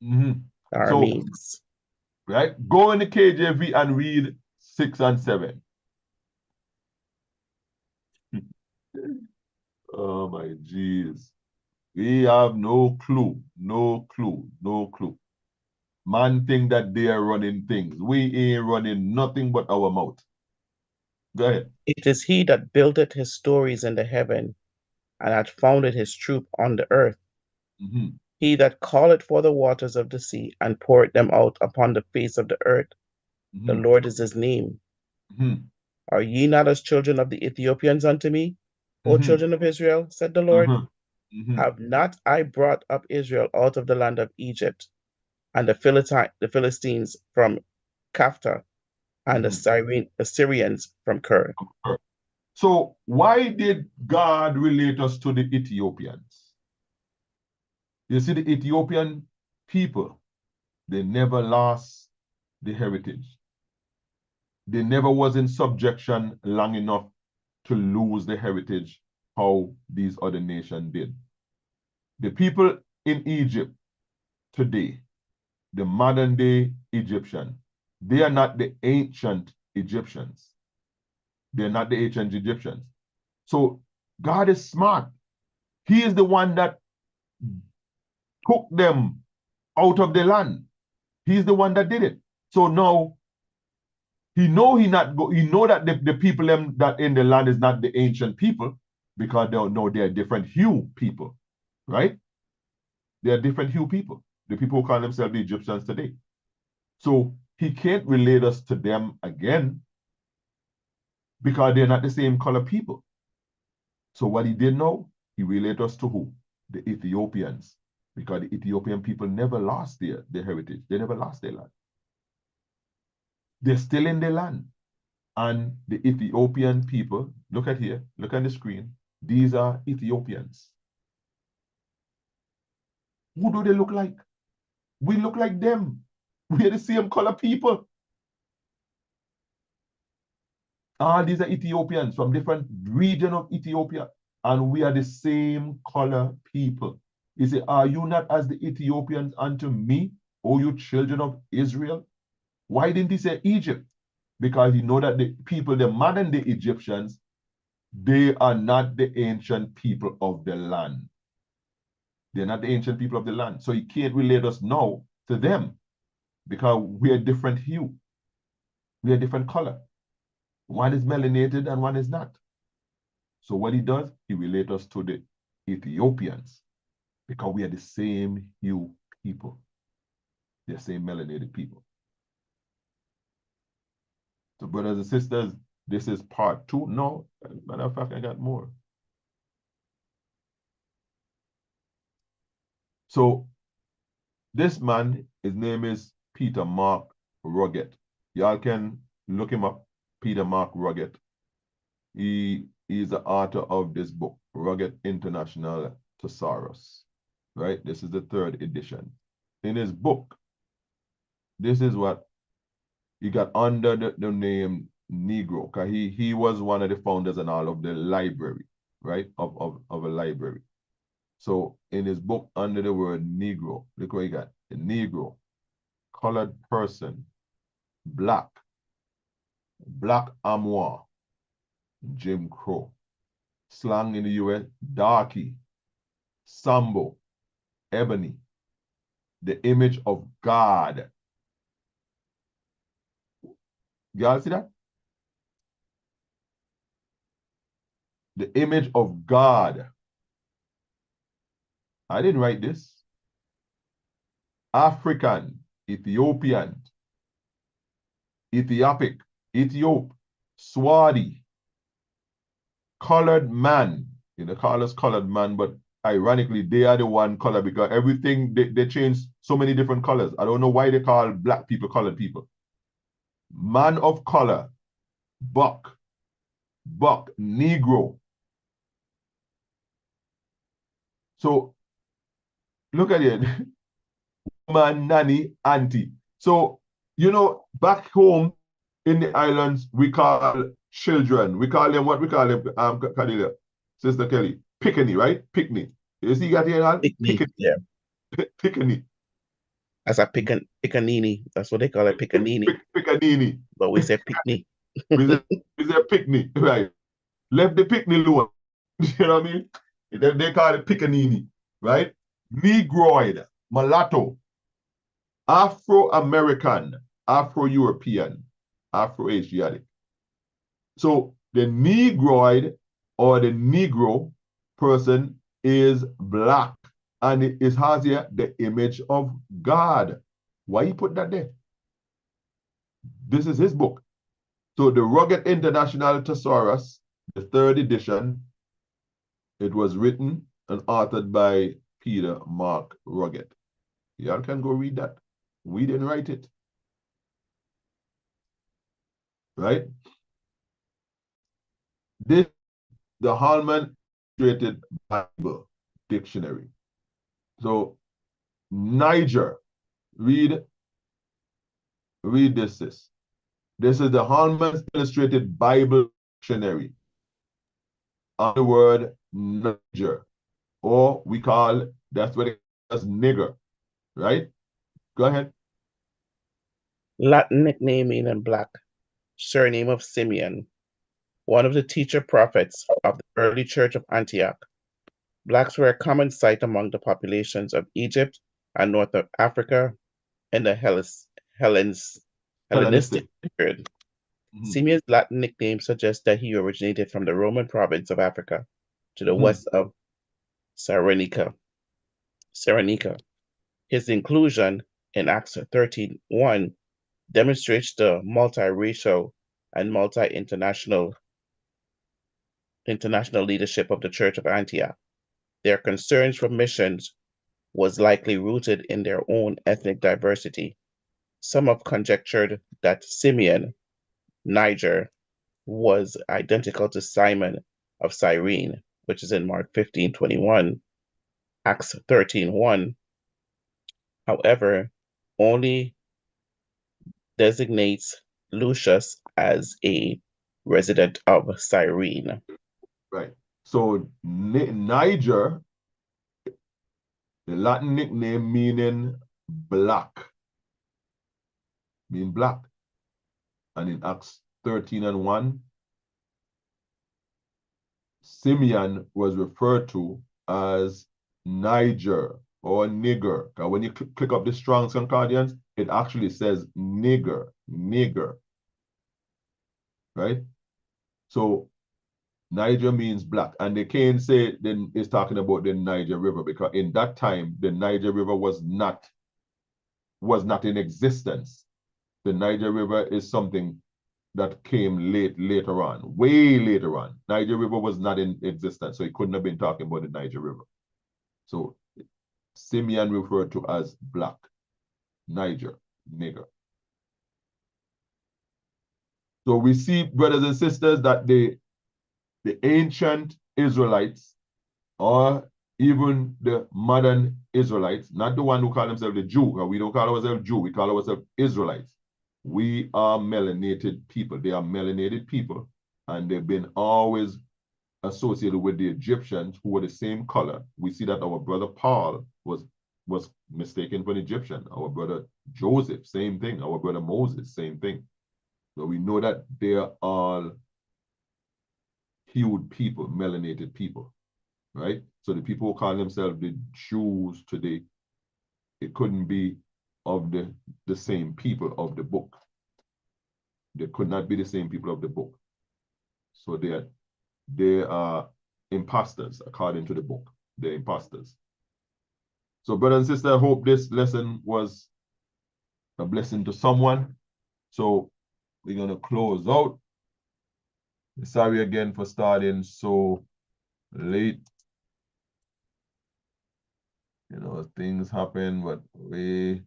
Mhm. The So, Arameans. right? Go in the KJV and read 6 and 7. Oh my jeez. We have no clue, no clue, no clue. Man think that they are running things. We ain't running nothing but our mouth. Go ahead. It is he that buildeth his stories in the heaven, and hath founded his troop on the earth. Mhm. He that calleth for the waters of the sea, and poureth them out upon the face of the earth. The Mhm. Lord is his name. Mhm. Are ye not as children of the Ethiopians unto me, O Mhm. children of Israel? Said the Lord. Mhm. Mhm. Have not I brought up Israel out of the land of Egypt, and the Philistines from Kaphta, and Mhm. the Syrians from Ker? So why did God relate us to the Ethiopians? You see, the Ethiopian people, they never lost the heritage. They never was in subjection long enough to lose the heritage how these other nations did. The people in Egypt today, the modern day Egyptian, they are not the ancient Egyptians. They're not the ancient Egyptians. So God is smart. He is the one that took them out of the land. He's the one that did it. So now he know he know that the people them that in the land is not the ancient people, because they know they're different hue people, right? They are different hue people. The people who call themselves the Egyptians today. So he can't relate us to them again because they're not the same color people. So what he did know, he related us to who? The Ethiopians. Because the Ethiopian people never lost their heritage. They never lost their land. They're still in their land. And the Ethiopian people, look at here, look at the screen. These are Ethiopians. Who do they look like? We look like them. We're the same color people. All these are Ethiopians from different region of Ethiopia. And we are the same color people. He said, are you not as the Ethiopians unto me, O you children of Israel? Why didn't he say Egypt? Because he know that the people, the modern day Egyptians, they are not the ancient people of the land. They're not the ancient people of the land. So he can't relate us now to them because we're different hue. We're different color. One is melanated and one is not. So what he does, he relates us to the Ethiopians because we are the same hue people. The same melanated people. So brothers and sisters, this is part 2. No, as a matter of fact, I got more. So this man, his name is Peter Mark Ruggett. Y'all can look him up, Peter Mark Ruggett. He is the author of this book, Ruggett International Thesaurus, right? This is the 3rd edition. In his book, this is what he got under the name Negro, because he was one of the founders and all of the library, right, of a library. So in his book, under the word Negro, look what he got. The Negro, colored person, black Amwa, Jim Crow. Slang in the US, darky, Sambo, ebony, the image of God. Y'all see that? The image of God. I didn't write this. African, Ethiopian, Ethiopic, Ethiop, Swadi, colored man, You know, call us colored man, but ironically, they are the one color because everything, they change so many different colors. I don't know why they call black people colored people. Man of color, buck, Negro. So look at it. Man, nanny, auntie. So, you know, back home in the islands, we call children, we call them what we call them, Cordelia, Sister Kelly, Pickney, right? Pickney. You see that here? Pickney, yeah. Pickney. As a piccanini. That's what they call it, piccanini. Piccanini. But we say pickney. we say pickney, right? Left the pickney alone. You know what I mean? They call it piccanini, right? Negroid, mulatto, Afro-American, Afro-European, Afro-Asiatic. So the Negroid or the Negro person is black, and it has here the image of God. Why he put that there? This is his book. So the Rugged International Thesaurus, the 3rd edition, it was written and authored by Peter Mark Rugged. Y'all can go read that. We didn't write it. Right? This, the Holman Illustrated Bible Dictionary. So, Niger, read this. This is the Holman Illustrated Bible Dictionary. On the word Niger, or we call, that's what it is, nigger, right? Go ahead. Latin nickname meaning black, surname of Simeon, one of the teacher prophets of the early church of Antioch. Blacks were a common sight among the populations of Egypt and North Africa in the Hellenistic period. Simeon's Latin nickname suggests that he originated from the Roman province of Africa to the west of Cyrenaica. His inclusion in Acts 13:1 demonstrates the multiracial and multi-international leadership of the Church of Antioch. Their concerns for missions was likely rooted in their own ethnic diversity. Some have conjectured that Simeon, Niger, was identical to Simon of Cyrene, which is in Mark 15:21, Acts 13:1. However, only designates Lucius as a resident of Cyrene. Right. So Niger, the Latin nickname meaning black, mean black. And in Acts 13:1, Simeon was referred to as Niger or nigger. Because when you click up the Strong's Concordance, it actually says nigger. Right? So Niger means black. And they can't say then it's talking about the Niger River, because in that time, the Niger River was not in existence. The Niger River is something that came later on, way later on. Niger River was not in existence, so he couldn't have been talking about the Niger River. So Simeon referred to as black, Niger, nigger. So we see, brothers and sisters, that the ancient Israelites, or even the modern Israelites, not the one who call themselves the Jew, because we don't call ourselves Jew, we call ourselves Israelites. We are melanated people. They are melanated people, and they've been always associated with the Egyptians, who were the same color. We see that our brother Paul was mistaken for an Egyptian. Our brother Joseph, same thing. Our brother Moses, same thing. So we know that they are all hued people, melanated people, right? So the people who call themselves the Jews today, it couldn't be of the same people of the book. They could not be the same people of the book. So they are imposters, according to the book. They're imposters. So brothers and sisters, I hope this lesson was a blessing to someone. So we're going to close out. Sorry again for starting so late. You know, things happen, but we're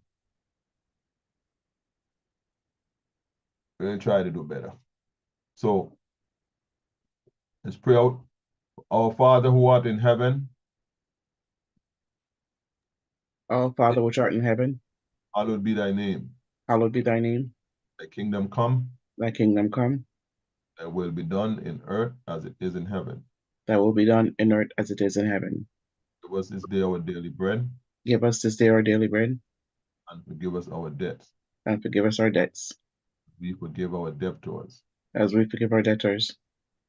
gonna try to do better. So let's pray out. Our Father who art in heaven, Our Father which art in heaven, hallowed be thy name. hallowed be thy name. Thy kingdom come, Thy kingdom come, thy will be done in earth as it is in heaven. thy will be done in earth as it is in heaven. Give us this day our daily bread, Give us this day our daily bread, and forgive us our debts. and forgive us our debts, We forgive our debtors, as we forgive our debtors.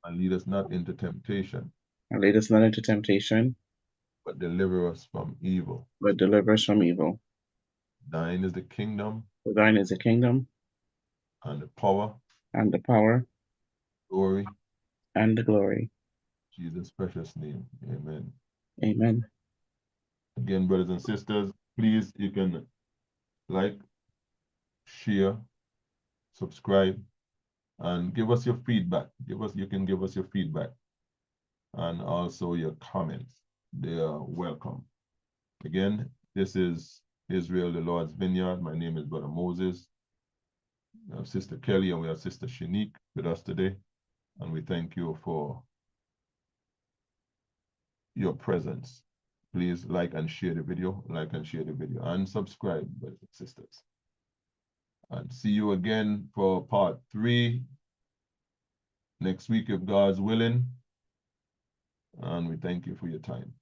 and lead us not into temptation, And lead us not into temptation, but deliver us from evil. but deliver us from evil. Thine is the kingdom, For thine is the kingdom, and the power, and the power, glory, and the glory. in Jesus' precious name. Amen. Amen. Again, brothers and sisters, please, you can like, share, subscribe, and give us your feedback. You can give us your feedback and also your comments. They are welcome. Again, this is Israel, the Lord's Vineyard. My name is Brother Moses. We have Sister Kelly and we have Sister Shanique with us today. And we thank you for your presence. Please like and share the video, and subscribe, brothers and sisters. And see you again for part 3 next week if God's willing. And we thank you for your time.